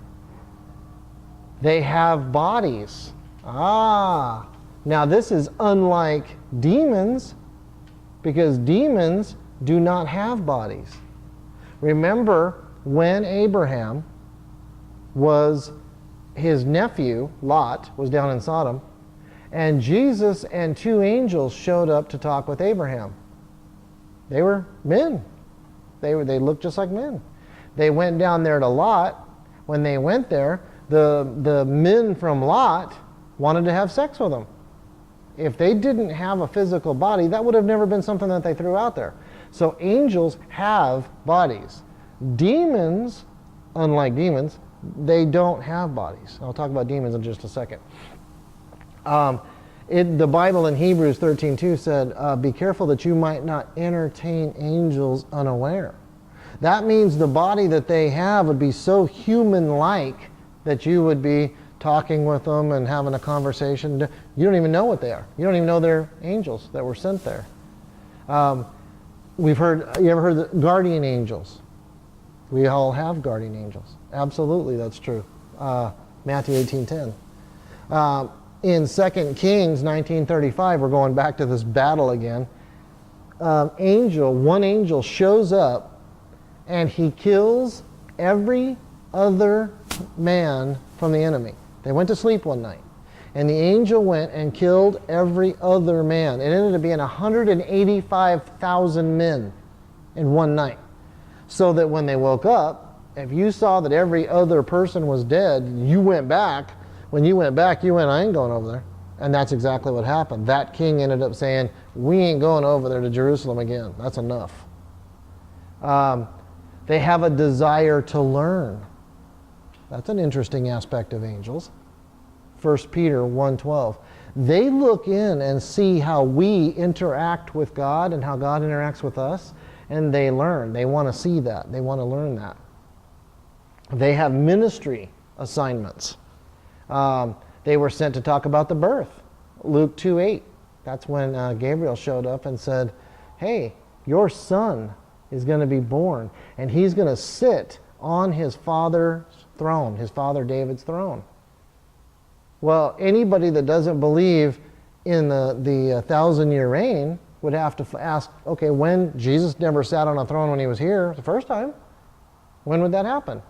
They have bodies. Now this is unlike demons, because demons do not have bodies. Remember when Abraham his nephew, Lot, was down in Sodom, and Jesus and two angels showed up to talk with Abraham. They were men. They looked just like men. They went down there to Lot. When they went there, the men from Lot wanted to have sex with them. If they didn't have a physical body, that would have never been something that they threw out there. So angels have bodies. Demons, unlike demons, they don't have bodies. I'll talk about demons in just a second. The Bible in Hebrews 13:2 said, be careful that you might not entertain angels unaware. That means the body that they have would be so human-like that you would be talking with them and having a conversation. You don't even know what they are. You don't even know they're angels that were sent there. You ever heard the guardian angels? We all have guardian angels. Absolutely, that's true. Matthew 18:10. In 2 Kings 19:35, we're going back to this battle again. One angel shows up and he kills every other man from the enemy. They went to sleep one night, and the angel went and killed every other man. It ended up being 185,000 men in one night. So that when they woke up, if you saw that every other person was dead, you went back. When you went back, you went, I ain't going over there. And that's exactly what happened. That king ended up saying, we ain't going over there to Jerusalem again. That's enough. They have a desire to learn. That's an interesting aspect of angels. 1 Peter 1:12. They look in and see how we interact with God and how God interacts with us, and they learn. They want to see that. They want to learn that. They have ministry assignments. They were sent to talk about the birth. Luke 2:8. That's when Gabriel showed up and said, hey, your son is going to be born, and he's going to sit on his father's throne, his father David's throne. Well, anybody that doesn't believe in the 1,000-year reign would have to ask, okay, when Jesus never sat on a throne when he was here the first time, when would that happen?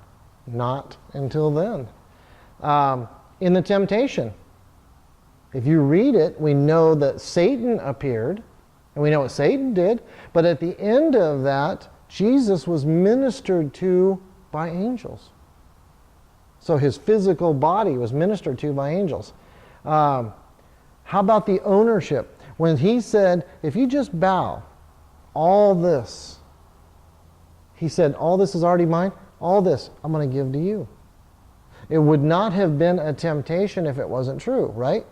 Not until then. In the temptation, if you read it, we know that Satan appeared, and we know what Satan did, but at the end of that, Jesus was ministered to by angels. So his physical body was ministered to by angels. How about the ownership? When he said, if you just bow, all this, he said, all this is already mine, all this I'm going to give to you. It would not have been a temptation if it wasn't true, right?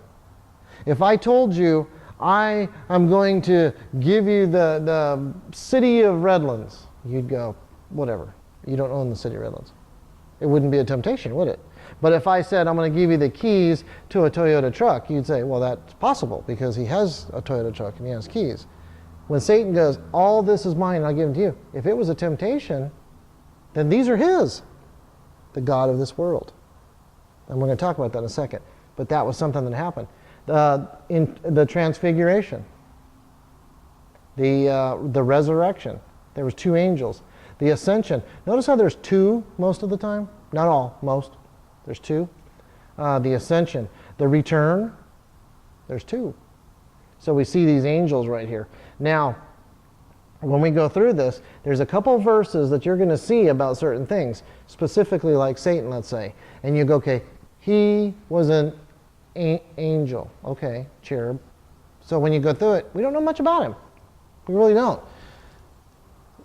If I told you, I am going to give you the city of Redlands, you'd go, whatever. You don't own the city of Redlands. It wouldn't be a temptation, would it? But if I said, I'm going to give you the keys to a Toyota truck, you'd say, well, that's possible because he has a Toyota truck and he has keys. When Satan goes, all this is mine and I'll give it to you. If it was a temptation, then these are his, the God of this world. And we're going to talk about that in a second. But that was something that happened. In the transfiguration, the resurrection, there was two angels. The ascension, notice how there's two most of the time? Not all, most. There's two. The ascension, the return, there's two. So we see these angels right here. Now, when we go through this, there's a couple verses that you're going to see about certain things, specifically like Satan, let's say. And you go, okay, he was an angel. Okay, cherub. So when you go through it, we don't know much about him. We really don't.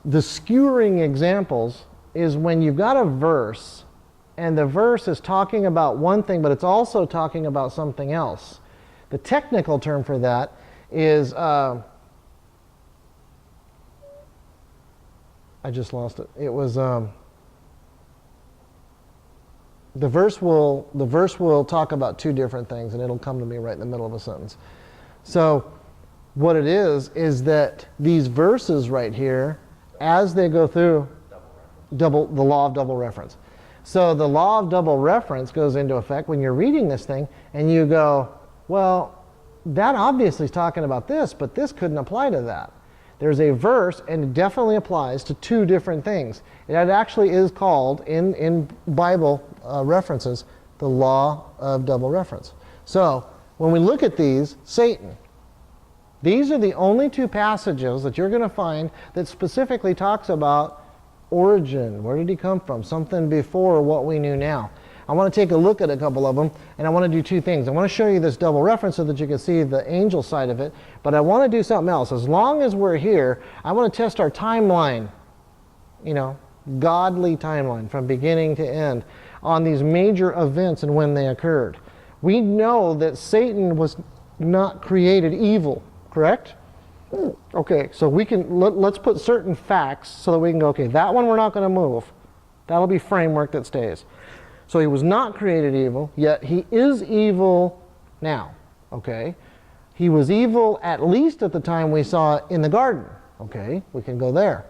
The skewering examples is when you've got a verse, and the verse is talking about one thing, but it's also talking about something else. The technical term for that is, I just lost it. It was, the verse will talk about two different things, and it'll come to me right in the middle of a sentence. So what it is that these verses right here, as they go through the law of double reference. So the law of double reference goes into effect when you're reading this thing and you go, well, that obviously is talking about this, but this couldn't apply to that. There's a verse and it definitely applies to two different things. It actually is called in Bible references the law of double reference. So when we look at these, Satan, these are the only two passages that you're going to find that specifically talks about origin. Where did he come from? Something before what we knew now. I want to take a look at a couple of them, and I want to do two things. I want to show you this double reference so that you can see the angel side of it, but I want to do something else. As long as we're here, I want to test our timeline, godly timeline from beginning to end on these major events and when they occurred. We know that Satan was not created evil. Correct? Okay, so we can let's put certain facts so that we can go, okay, that one we're not going to move. That'll be framework that stays. So he was not created evil, yet he is evil now. Okay? He was evil at least at the time we saw it in the garden. Okay? We can go there.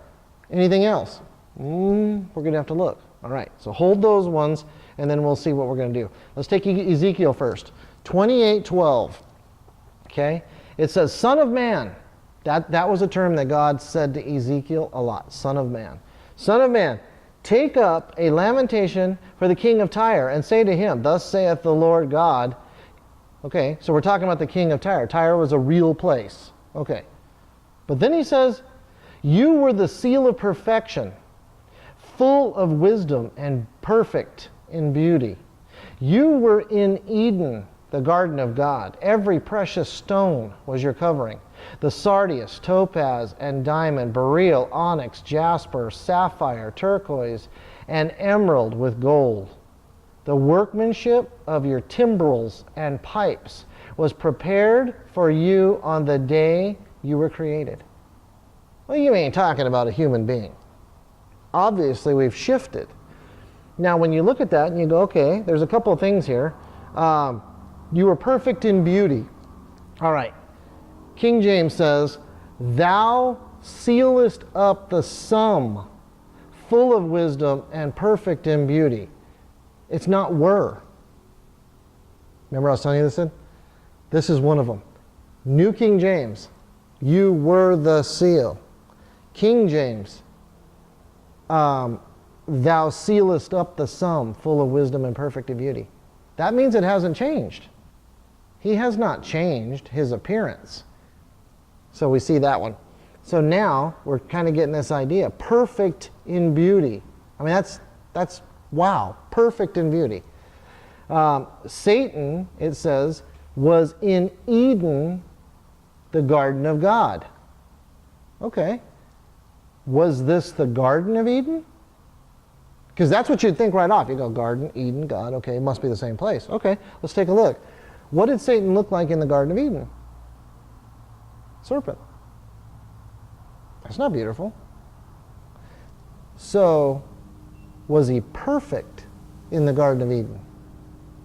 Anything else? We're going to have to look. All right, so hold those ones, and then we'll see what we're going to do. Let's take Ezekiel first. 28:12. Okay? It says, Son of man. That was a term that God said to Ezekiel a lot. Son of man. Son of man, take up a lamentation for the king of Tyre, and say to him, Thus saith the Lord God. Okay, so we're talking about the king of Tyre. Tyre was a real place. Okay. But then he says, You were the seal of perfection, full of wisdom and perfect in beauty. You were in Eden, the garden of God. Every precious stone was your covering. The sardius, topaz, and diamond, beryl, onyx, jasper, sapphire, turquoise, and emerald with gold. The workmanship of your timbrels and pipes was prepared for you on the day you were created. Well, you ain't talking about a human being. Obviously, we've shifted. Now, when you look at that and you go, okay, there's a couple of things here. You were perfect in beauty. All right. King James says, Thou sealest up the sum, full of wisdom and perfect in beauty. It's not were. Remember I was telling you this? This is one of them. New King James, you were the seal. King James, thou sealest up the sum, full of wisdom and perfect in beauty. That means it hasn't changed. He has not changed his appearance. So we see that one. So now we're kind of getting this idea. Perfect in beauty. I mean, that's wow. Perfect in beauty. Satan, it says, was in Eden, the garden of God. Okay. Was this the Garden of Eden? Because that's what you'd think right off. You go, Garden, Eden, God. Okay, it must be the same place. Okay, let's take a look. What did Satan look like in the Garden of Eden? Serpent. That's not beautiful. So, was he perfect in the Garden of Eden?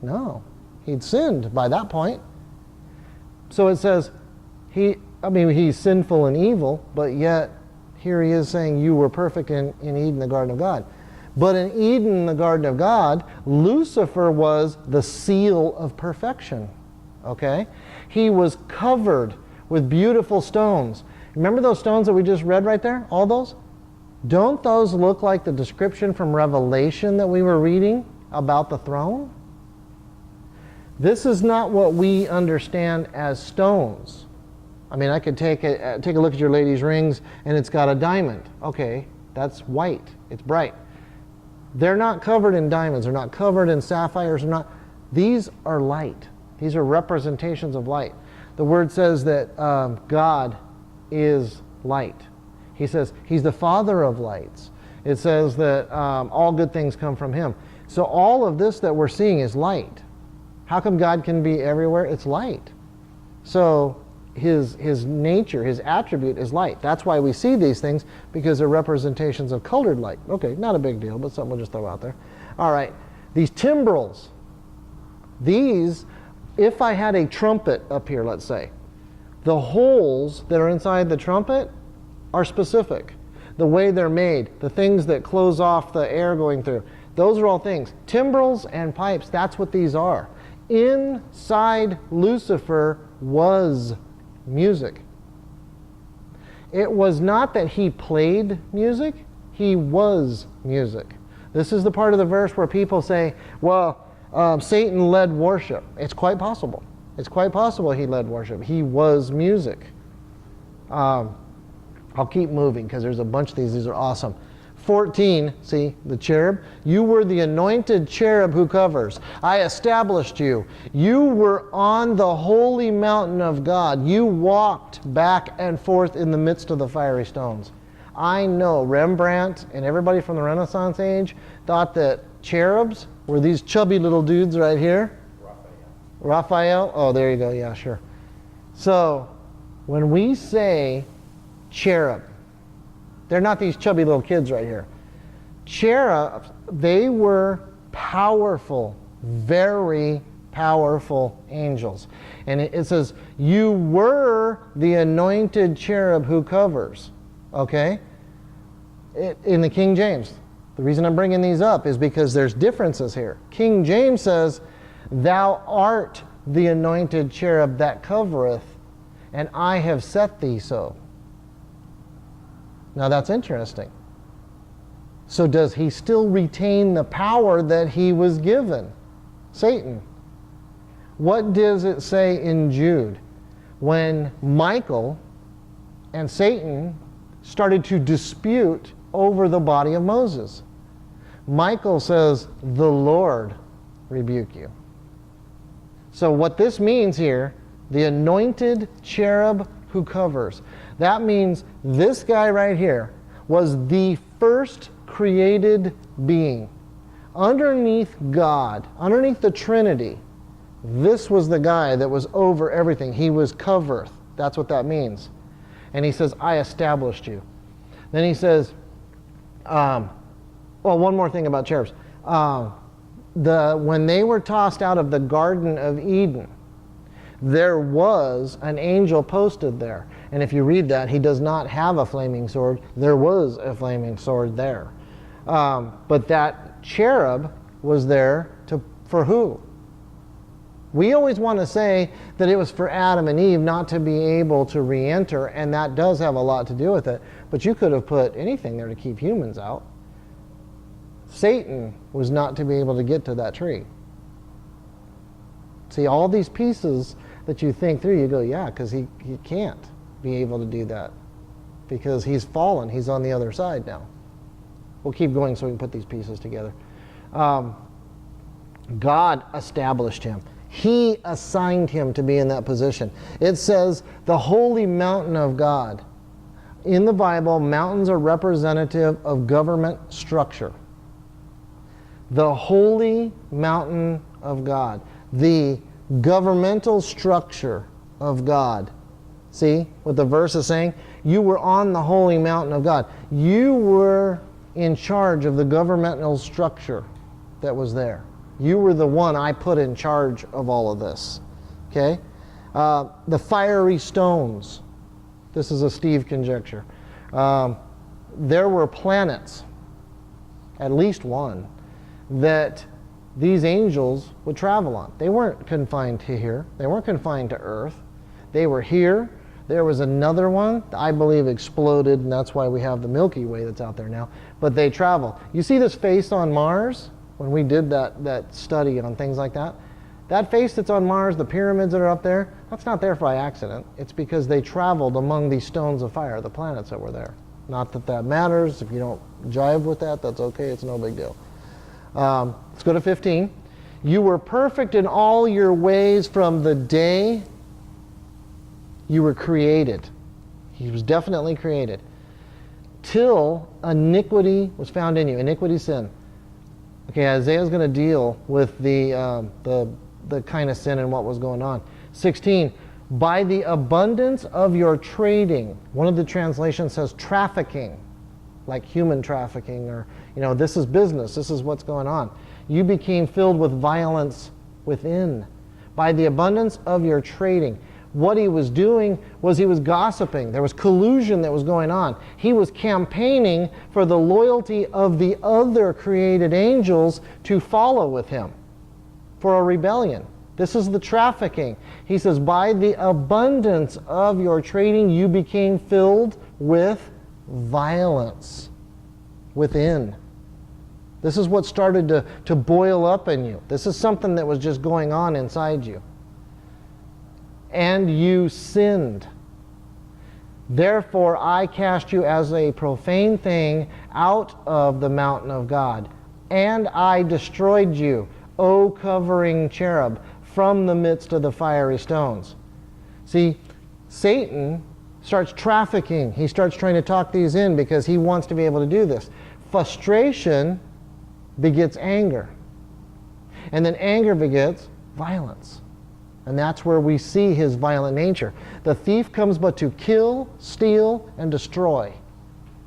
No. He'd sinned by that point. So it says, he's sinful and evil, but yet here he is saying you were perfect in Eden, the Garden of God. But in Eden, the Garden of God, Lucifer was the seal of perfection. Okay? He was covered with beautiful stones. Remember those stones that we just read right there? All those? Don't those look like the description from Revelation that we were reading about the throne? This is not what we understand as stones. I mean, I could take a look at your lady's rings and it's got a diamond. Okay, that's white. It's bright. They're not covered in diamonds. They're not covered in sapphires. These are light. These are representations of light. The word says that God is light. He says he's the father of lights. It says that all good things come from him. So all of this that we're seeing is light. How come God can be everywhere? It's light. So his nature, his attribute is light. That's why we see these things, because they're representations of colored light. Okay, not a big deal, but something we'll just throw out there. All right, these timbrels. These, if I had a trumpet up here, let's say, the holes that are inside the trumpet are specific. The way they're made, the things that close off the air going through, those are all things. Timbrels and pipes, that's what these are. Inside Lucifer was music. It was not that he played music, he was music. This is the part of the verse where people say, well, Satan led worship. It's quite possible. It's quite possible he led worship. He was music. I'll keep moving because there's a bunch of these. These are awesome. 14, see, the cherub. You were the anointed cherub who covers. I established you. You were on the holy mountain of God. You walked back and forth in the midst of the fiery stones. I know Rembrandt and everybody from the Renaissance age thought that cherubs were these chubby little dudes right here. Raphael? Oh, there you go. Yeah, sure. So, when we say cherub, they're not these chubby little kids right here. Cherubs, they were powerful, very powerful angels. And it says, you were the anointed cherub who covers. Okay? in the King James. The reason I'm bringing these up is because there's differences here. King James says, "Thou art the anointed cherub that covereth, and I have set thee so." Now that's interesting. So does he still retain the power that he was given? Satan. What does it say in Jude? When Michael and Satan started to dispute over the body of Moses. Michael says, "The Lord rebuke you." So what this means here, the anointed cherub who covers, that means this guy right here was the first created being. Underneath God, underneath the Trinity, this was the guy that was over everything. He was covereth. That's what that means. And he says, "I established you." Then he says, one more thing about cherubs. When they were tossed out of the Garden of Eden, there was an angel posted there. And if you read that, he does not have a flaming sword. There was a flaming sword there. But that cherub was there for who? We always want to say that it was for Adam and Eve not to be able to re-enter, and that does have a lot to do with it. But you could have put anything there to keep humans out. Satan was not to be able to get to that tree. See, all these pieces that you think through, you go, yeah, because he can't be able to do that. Because he's fallen. He's on the other side now. We'll keep going so we can put these pieces together. God established him. He assigned him to be in that position. It says the holy mountain of God. In the Bible, mountains are representative of government structure. The holy mountain of God. The governmental structure of God. See what the verse is saying? You were on the holy mountain of God. You were in charge of the governmental structure that was there. You were the one I put in charge of all of this. Okay? The fiery stones. This is a Steve conjecture. There were planets, at least one, that these angels would travel on. They weren't confined to here. They weren't confined to Earth. They were here. There was another one that I believe exploded, and that's why we have the Milky Way that's out there now. But they travel. You see this face on Mars? When we did that study on things like that, that face that's on Mars, the pyramids that are up there, that's not there by accident. It's because they traveled among these stones of fire, the planets that were there. Not that that matters. If you don't jive with that, that's okay. It's no big deal. Let's go to 15. You were perfect in all your ways from the day you were created. He was definitely created. Till iniquity was found in you. Iniquity, sin. Okay, Isaiah's going to deal with the kind of sin and what was going on. 16, by the abundance of your trading. One of the translations says trafficking, like human trafficking, or, this is business, this is what's going on. You became filled with violence within. By the abundance of your trading. What he was doing was he was gossiping. There was collusion that was going on. He was campaigning for the loyalty of the other created angels to follow with him for a rebellion. This is the trafficking. He says, by the abundance of your trading, you became filled with violence within. This is what started to boil up in you. This is something that was just going on inside you. And you sinned. Therefore I cast you as a profane thing out of the mountain of God. And I destroyed you, O covering cherub, from the midst of the fiery stones. See, Satan starts trafficking. He starts trying to talk these in because he wants to be able to do this. Frustration begets anger. And then anger begets violence. And that's where we see his violent nature. The thief comes but to kill, steal, and destroy.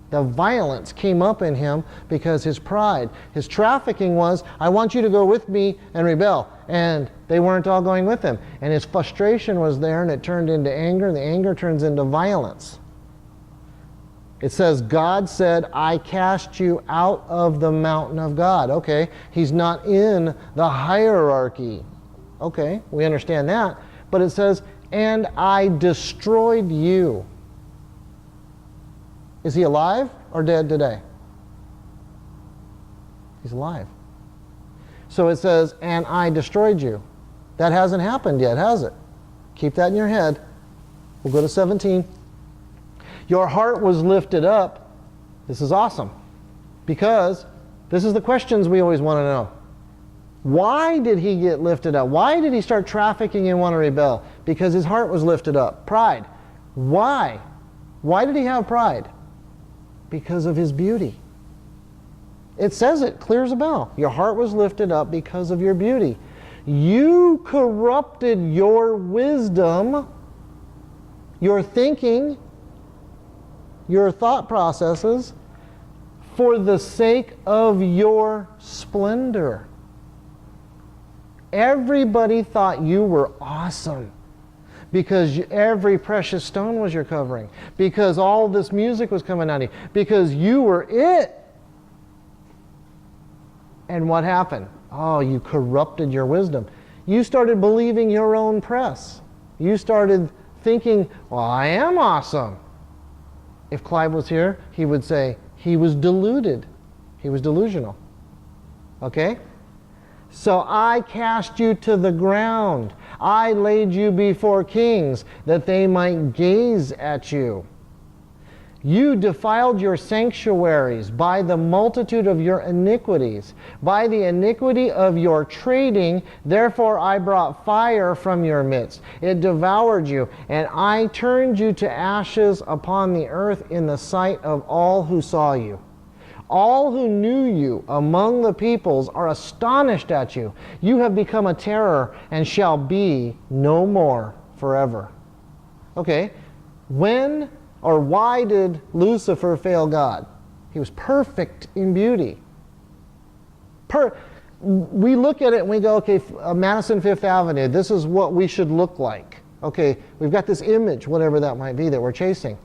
The violence came up in him because his pride, his trafficking was, I want you to go with me and rebel. And they weren't all going with him. And his frustration was there, and it turned into anger, and the anger turns into violence. It says, God said, I cast you out of the mountain of God. Okay, he's not in the hierarchy. Okay, we understand that. But it says, and I destroyed you. Is he alive or dead today? He's alive. So it says, and I destroyed you. That hasn't happened yet, has it? Keep that in your head. We'll go to 17. Your heart was lifted up. This is awesome. Because this is the questions we always want to know. Why did he get lifted up? Why did he start trafficking and want to rebel? Because his heart was lifted up. Pride. Why? Why did he have pride? Because of his beauty. It says it clear as a bell. Your heart was lifted up because of your beauty. You corrupted your wisdom, your thinking, your thought processes for the sake of your splendor. Everybody thought you were awesome because every precious stone was your covering, because all this music was coming out of you, because you were it. And what happened? Oh, you corrupted your wisdom. You started believing your own press. You started thinking, well, I am awesome. If Clive was here, he would say he was deluded. He was delusional. Okay? So I cast you to the ground. I laid you before kings that they might gaze at you. You defiled your sanctuaries by the multitude of your iniquities, by the iniquity of your trading. Therefore I brought fire from your midst. It devoured you, and I turned you to ashes upon the earth in the sight of all who saw you. All who knew you among the peoples are astonished at you. You have become a terror and shall be no more forever. Okay, when or why did Lucifer fail God? He was perfect in beauty. We look at it and we go, okay, Madison Fifth Avenue, this is what we should look like. Okay, we've got this image, whatever that might be, that we're chasing.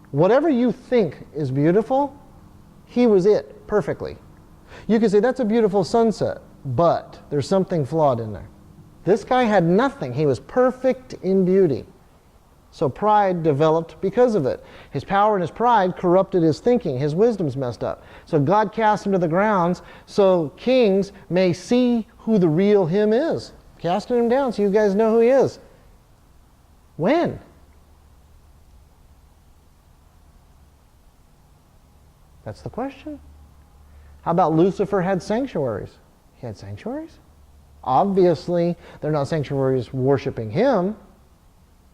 Whatever you think is beautiful, he was it perfectly. You could say that's a beautiful sunset, but there's something flawed in there. This guy had nothing. He was perfect in beauty. So pride developed because of it. His power and his pride corrupted his thinking. His wisdom's messed up. So God cast him to the grounds so kings may see who the real him is. Casting him down so you guys know who he is. When? That's the question. How about Lucifer had sanctuaries? He had sanctuaries? Obviously, they're not sanctuaries worshiping him.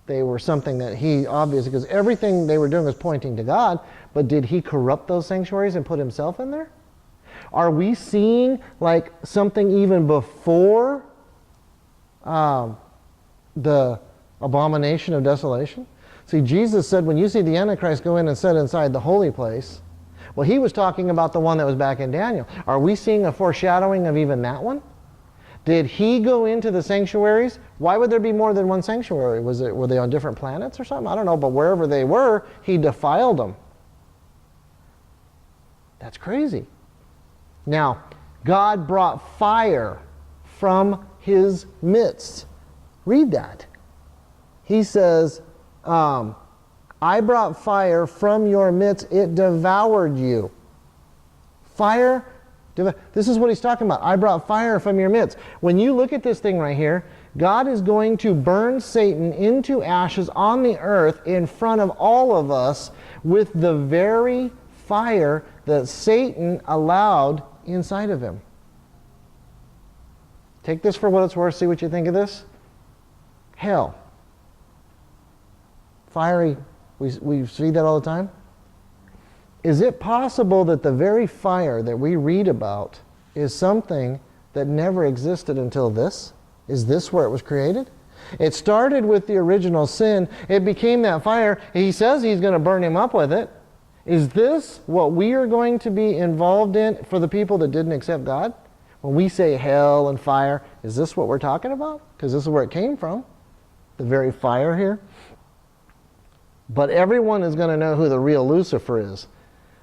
They were something that he, obviously, because everything they were doing was pointing to God, but did he corrupt those sanctuaries and put himself in there? Are we seeing like something even before the abomination of desolation? See, Jesus said when you see the Antichrist go in and sit inside the holy place, well, he was talking about the one that was back in Daniel. Are we seeing a foreshadowing of even that one? Did he go into the sanctuaries? Why would there be more than one sanctuary? Were they on different planets or something? I don't know, but wherever they were, he defiled them. That's crazy. Now, God brought fire from his midst. Read that. He says, I brought fire from your midst, it devoured you. Fire, this is what he's talking about. I brought fire from your midst. When you look at this thing right here, God is going to burn Satan into ashes on the earth in front of all of us with the very fire that Satan allowed inside of him. Take this for what it's worth. See what you think of this. Hell. Fiery. We see that all the time. Is it possible that the very fire that we read about is something that never existed until this? Is this where it was created? It started with the original sin. It became that fire. He says he's going to burn him up with it. Is this what we are going to be involved in for the people that didn't accept God? When we say hell and fire, is this what we're talking about? Because this is where it came from. The very fire here. But everyone is going to know who the real Lucifer is.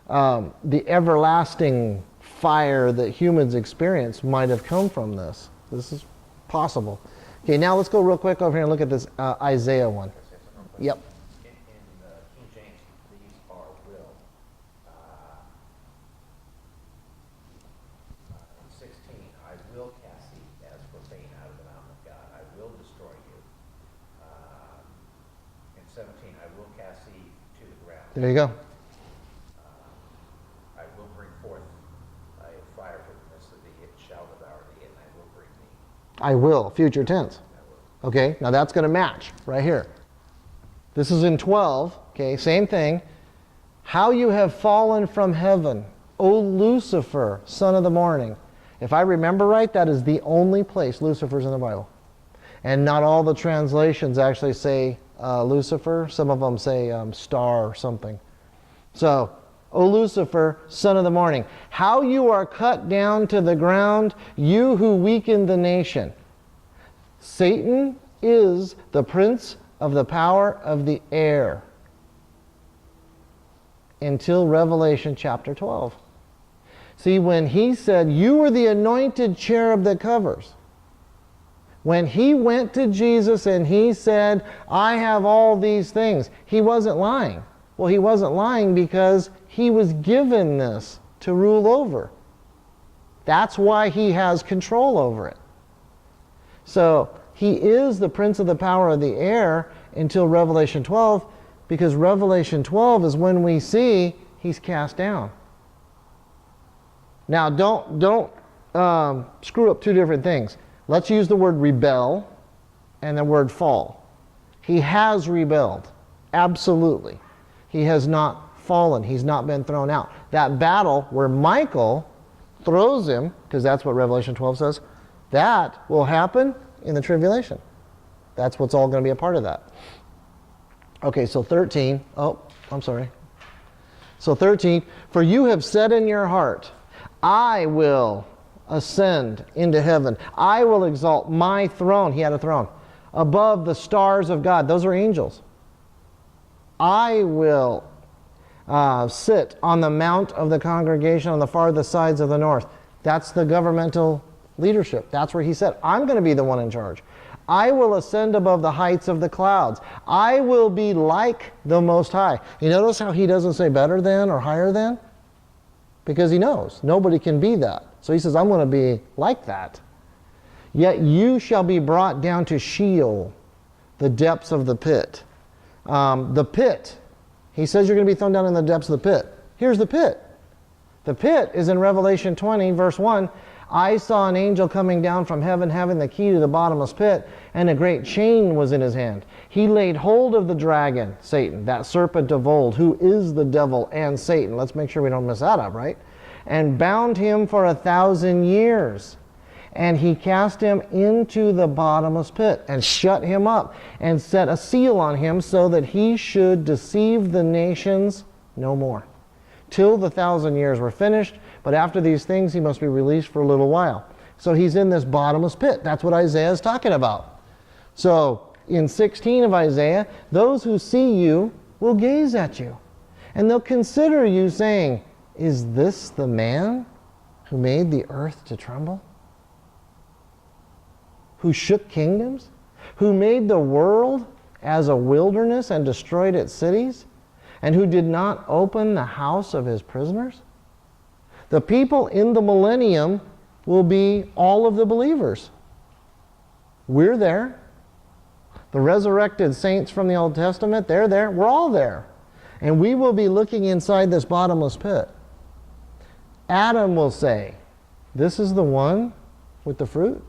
The everlasting fire that humans experience might have come from this. This is possible. Okay, now let's go real quick over here and look at this Isaiah one. Yep. In King James, these are will. In 16, I will cast thee as profane out of the mountain of God. I will destroy you. In 17, I will cast thee to the ground. There you go. I will bring forth a fire from the midst of thee. It shall devour thee, and I will bring thee. I will, future tense. I will. Okay, now that's going to match right here. This is in 12, okay, same thing. How you have fallen from heaven, O Lucifer, son of the morning. If I remember right, that is the only place Lucifer's in the Bible. And not all the translations actually say Lucifer. Some of them say star or something. So, O Lucifer, son of the morning, how you are cut down to the ground, you who weaken the nation. Satan is the prince of the power of the air until Revelation chapter 12. See, when he said, you are the anointed cherub that covers. When he went to Jesus and he said, I have all these things, he wasn't lying. Well, he wasn't lying because he was given this to rule over. That's why he has control over it. So, he is the prince of the power of the air until Revelation 12, because Revelation 12 is when we see he's cast down. Now, don't screw up two different things. Let's use the word rebel and the word fall. He has rebelled. Absolutely. He has not fallen. He's not been thrown out. That battle where Michael throws him, because that's what Revelation 12 says, that will happen in the tribulation. That's what's all going to be a part of that. Okay, so 13. Oh, I'm sorry. So 13. For you have said in your heart, I will ascend into heaven. I will exalt my throne. He had a throne. Above the stars of God. Those are angels. I will sit on the mount of the congregation on the farthest sides of the north. That's the governmental leadership. That's where he said, I'm going to be the one in charge. I will ascend above the heights of the clouds. I will be like the Most High. You notice how he doesn't say better than or higher than? Because he knows nobody can be that. So he says, I'm going to be like that. Yet you shall be brought down to Sheol, the depths of the pit. The pit. He says you're going to be thrown down in the depths of the pit. Here's the pit. The pit is in Revelation 20, verse 1. I saw an angel coming down from heaven having the key to the bottomless pit, and a great chain was in his hand. He laid hold of the dragon, Satan, that serpent of old, who is the devil and Satan. Let's make sure we don't mess that up, right? And bound him for 1,000 years. And he cast him into the bottomless pit and shut him up and set a seal on him so that he should deceive the nations no more, till the 1,000 years were finished. But after these things, he must be released for a little while. So he's in this bottomless pit. That's what Isaiah is talking about. So in 16 of Isaiah, those who see you will gaze at you. And they'll consider you saying, is this the man who made the earth to tremble? Who shook kingdoms? Who made the world as a wilderness and destroyed its cities? And who did not open the house of his prisoners? The people in the millennium will be all of the believers. We're there. The resurrected saints from the Old Testament, they're there. We're all there. And we will be looking inside this bottomless pit. Adam will say, this is the one with the fruit.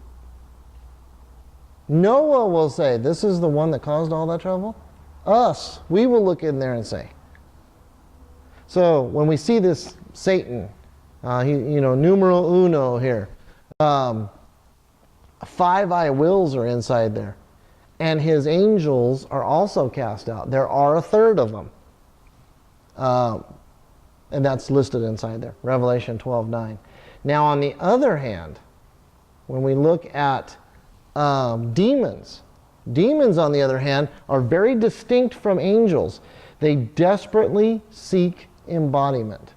Noah will say, this is the one that caused all that trouble. Us, we will look in there and say. So when we see this Satan, numero uno here, 5 I wills are inside there. And his angels are also cast out. There are 1/3 of them. And that's listed inside there, Revelation 12:9. Now on the other hand, when we look at demons on the other hand are very distinct from angels. They desperately seek embodiment.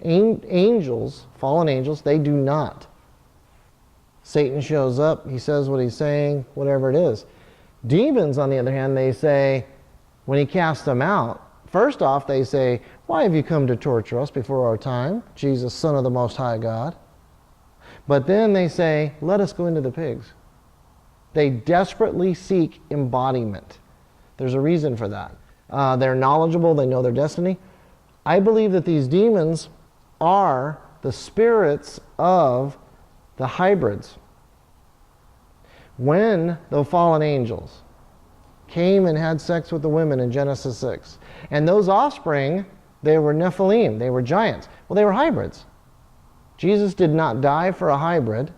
Angels, fallen angels, they do not. Satan shows up, he says what he's saying, whatever it is. Demons, on the other hand, they say, when he casts them out, first off, they say, why have you come to torture us before our time, Jesus, Son of the Most High God? But then they say, let us go into the pigs. They desperately seek embodiment. There's a reason for that. They're knowledgeable, they know their destiny. I believe that these demons are the spirits of the hybrids. When the fallen angels came and had sex with the women in Genesis 6, and those offspring, they were Nephilim, they were giants. Well, they were hybrids. Jesus did not die for a hybrid,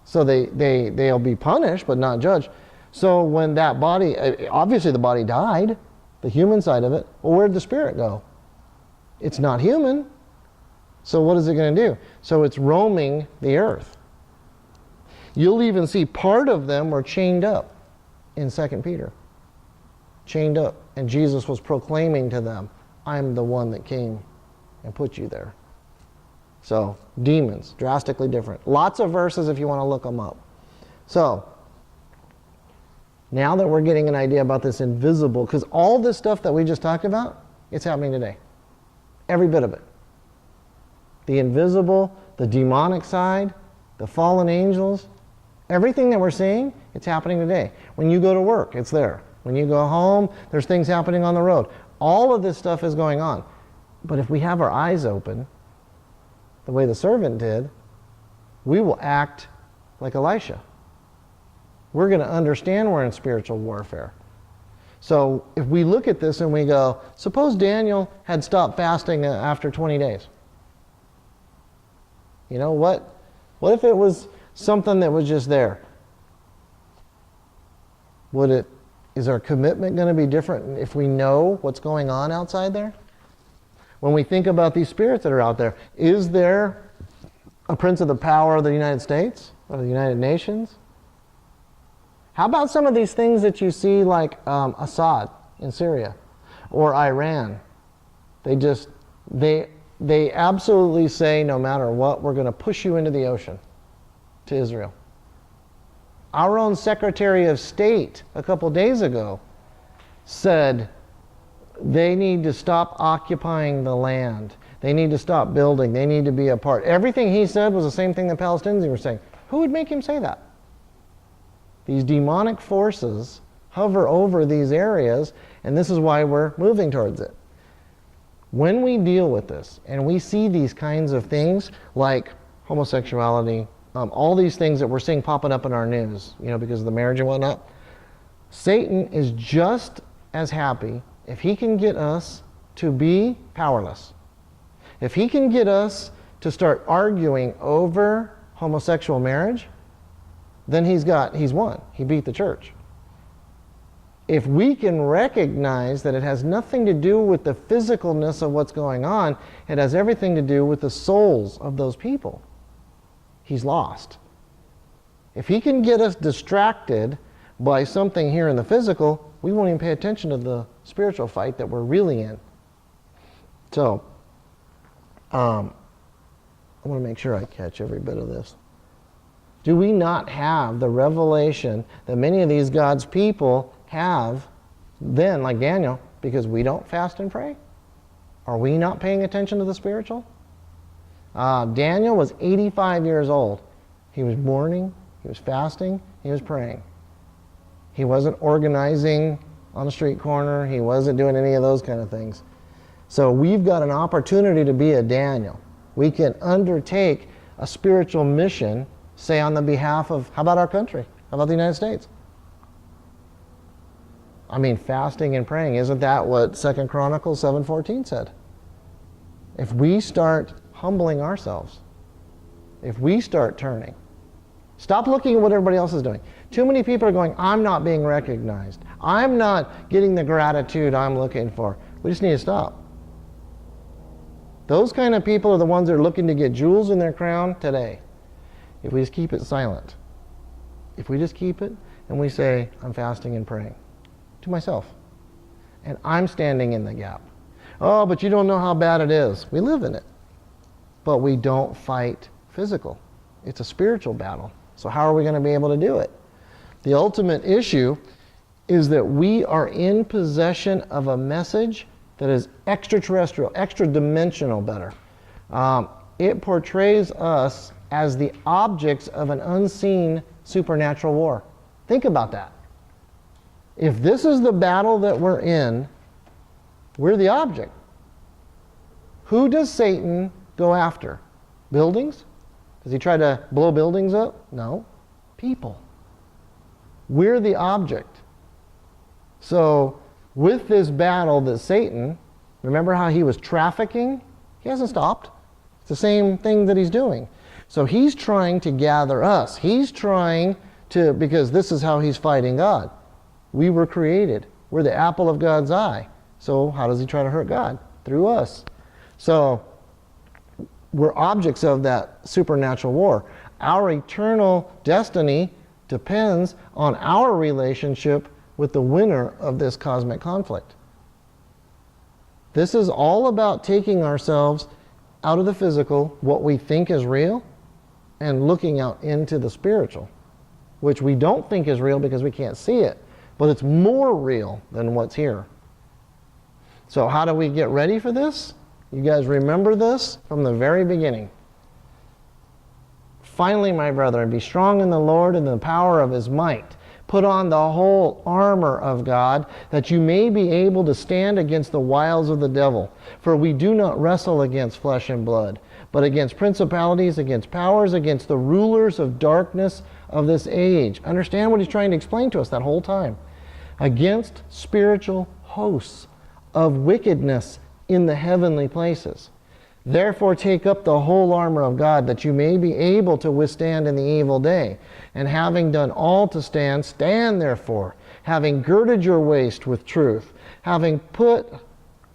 so they'll be punished but not judged. So when that body, obviously the body died, the human side of it, well, where'd the spirit go? It's not human. So what is it going to do? So it's roaming the earth. You'll even see part of them were chained up in 2 Peter. Chained up. And Jesus was proclaiming to them, I'm the one that came and put you there. So, demons, drastically different. Lots of verses if you want to look them up. So, now that we're getting an idea about this invisible, because all this stuff that we just talked about, it's happening today. Every bit of it. The invisible, the demonic side, the fallen angels, everything that we're seeing, it's happening today. When you go to work, it's there. When you go home, there's things happening on the road. All of this stuff is going on. But if we have our eyes open, the way the servant did, we will act like Elisha. We're going to understand we're in spiritual warfare. So if we look at this and we go, suppose Daniel had stopped fasting after 20 days. You know, what if it was something that was just there? Is our commitment going to be different if we know what's going on outside there? When we think about these spirits that are out there, is there a prince of the power of the United States or the United Nations? How about some of these things that you see like Assad in Syria or Iran? They absolutely say, no matter what, we're going to push you into the ocean to Israel. Our own Secretary of State a couple days ago said they need to stop occupying the land. They need to stop building. They need to be a part. Everything he said was the same thing the Palestinians were saying. Who would make him say that? These demonic forces hover over these areas, and this is why we're moving towards it. When we deal with this and we see these kinds of things like homosexuality, all these things that we're seeing popping up in our news, because of the marriage and whatnot, Satan is just as happy if he can get us to be powerless. If he can get us to start arguing over homosexual marriage, then he's won. He beat the church. If we can recognize that it has nothing to do with the physicalness of what's going on, it has everything to do with the souls of those people, he's lost. If he can get us distracted by something here in the physical, we won't even pay attention to the spiritual fight that we're really in. So, I want to make sure I catch every bit of this. Do we not have the revelation that many of these God's people have then, like Daniel, because we don't fast and pray? Are we not paying attention to the spiritual? Daniel was 85 years old. He was mourning, he was fasting, he was praying. He wasn't organizing on a street corner. He wasn't doing any of those kind of things. So we've got an opportunity to be a Daniel. We can undertake a spiritual mission, say on the behalf of, how about our country? How about the United States? I mean, fasting and praying, isn't that what 2 Chronicles 7:14 said? If we start humbling ourselves, if we start turning, stop looking at what everybody else is doing. Too many people are going, I'm not being recognized. I'm not getting the gratitude I'm looking for. We just need to stop. Those kind of people are the ones that are looking to get jewels in their crown today. If we just keep it silent. If we just keep it and we say, I'm fasting and praying. To myself. and I'm standing in the gap. Oh, but you don't know how bad it is. We live in it. But we don't fight physical. It's a spiritual battle. So how are we going to be able to do it? The ultimate issue is that we are in possession of a message that is extraterrestrial, extra-dimensional better. It portrays us as the objects of an unseen supernatural war. Think about that. If this is the battle that we're in, we're the object. Who does Satan go after? Buildings? Does he try to blow buildings up? No. People. We're the object. So, with this battle that Satan, remember how he was trafficking? He hasn't stopped. It's the same thing that he's doing. So he's trying to gather us. He's trying to, because this is how he's fighting God. We were created. We're the apple of God's eye. So how does he try to hurt God? Through us. So we're objects of that supernatural war. Our eternal destiny depends on our relationship with the winner of this cosmic conflict. This is all about taking ourselves out of the physical, what we think is real, and looking out into the spiritual, which we don't think is real because we can't see it, but it's more real than what's here. So how do we get ready for this? You guys remember this from the very beginning. Finally, my brethren, be strong in the Lord and the power of his might. Put on the whole armor of God, that you may be able to stand against the wiles of the devil. For we do not wrestle against flesh and blood, but against principalities, against powers, against the rulers of darkness of this age. Understand what he's trying to explain to us that whole time. Against spiritual hosts of wickedness in the heavenly places. Therefore take up the whole armor of God, that you may be able to withstand in the evil day. And having done all to stand, stand therefore, having girded your waist with truth, having put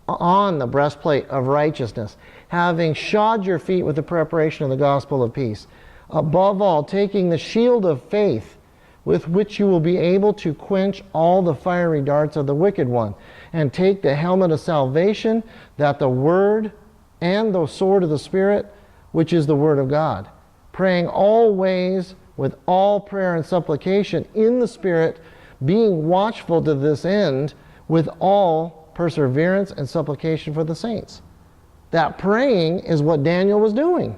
on the breastplate of righteousness, having shod your feet with the preparation of the gospel of peace. Above all, taking the shield of faith, with which you will be able to quench all the fiery darts of the wicked one, and take the helmet of salvation, that the word and the sword of the Spirit, which is the word of God, praying always with all prayer and supplication in the Spirit, being watchful to this end with all perseverance and supplication for the saints. That praying is what Daniel was doing.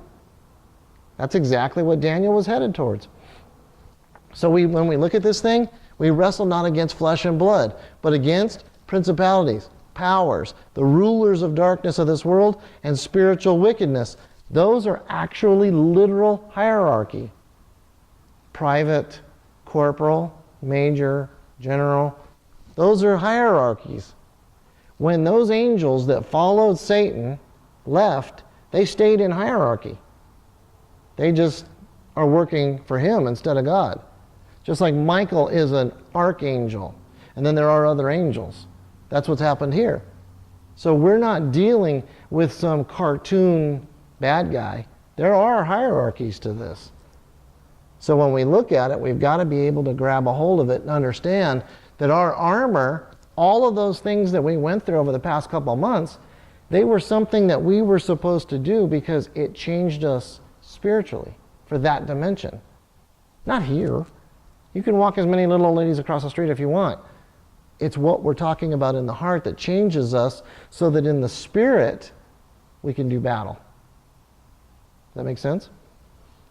That's exactly what Daniel was headed towards. So when we look at this thing, we wrestle not against flesh and blood, but against principalities, powers, the rulers of darkness of this world, and spiritual wickedness. Those are actually literal hierarchy. Private, corporal, major, general. Those are hierarchies. When those angels that followed Satan left, they stayed in hierarchy. They just are working for him instead of God. Just like Michael is an archangel, and then there are other angels. That's what's happened here. So we're not dealing with some cartoon bad guy. There are hierarchies to this. So when we look at it, we've got to be able to grab a hold of it and understand that our armor, all of those things that we went through over the past couple of months, they were something that we were supposed to do because it changed us spiritually for that dimension. Not here. You can walk as many little old ladies across the street if you want. It's what we're talking about in the heart that changes us so that in the spirit we can do battle. Does that make sense?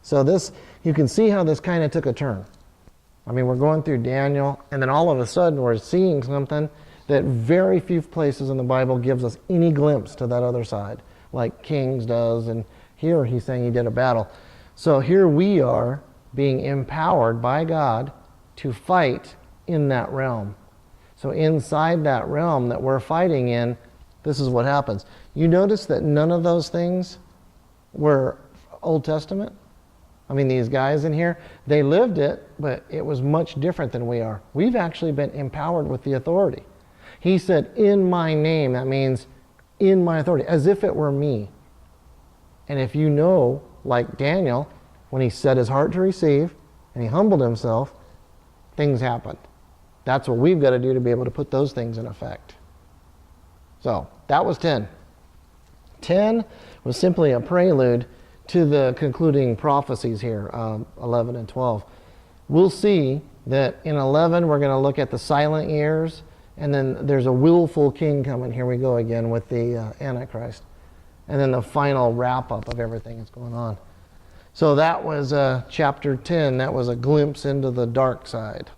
So this, you can see how this kind of took a turn. I mean, we're going through Daniel, and then all of a sudden we're seeing something that very few places in the Bible gives us any glimpse to that other side, like Kings does, and here he's saying he did a battle. So here we are being empowered by God to fight in that realm. So inside that realm that we're fighting in, this is what happens. You notice that none of those things were Old Testament? I mean, these guys in here, they lived it, but it was much different than we are. We've actually been empowered with the authority. He said, in my name, that means in my authority, as if it were me. And if you know, like Daniel, when he set his heart to receive and he humbled himself, things happened. That's what we've got to do to be able to put those things in effect. So that was 10. 10 was simply a prelude to the concluding prophecies here, 11 and 12. We'll see that in 11 we're going to look at the silent years, and then there's a willful king coming. Here we go again with the Antichrist. And then the final wrap-up of everything that's going on. So that was chapter 10. That was a glimpse into the dark side.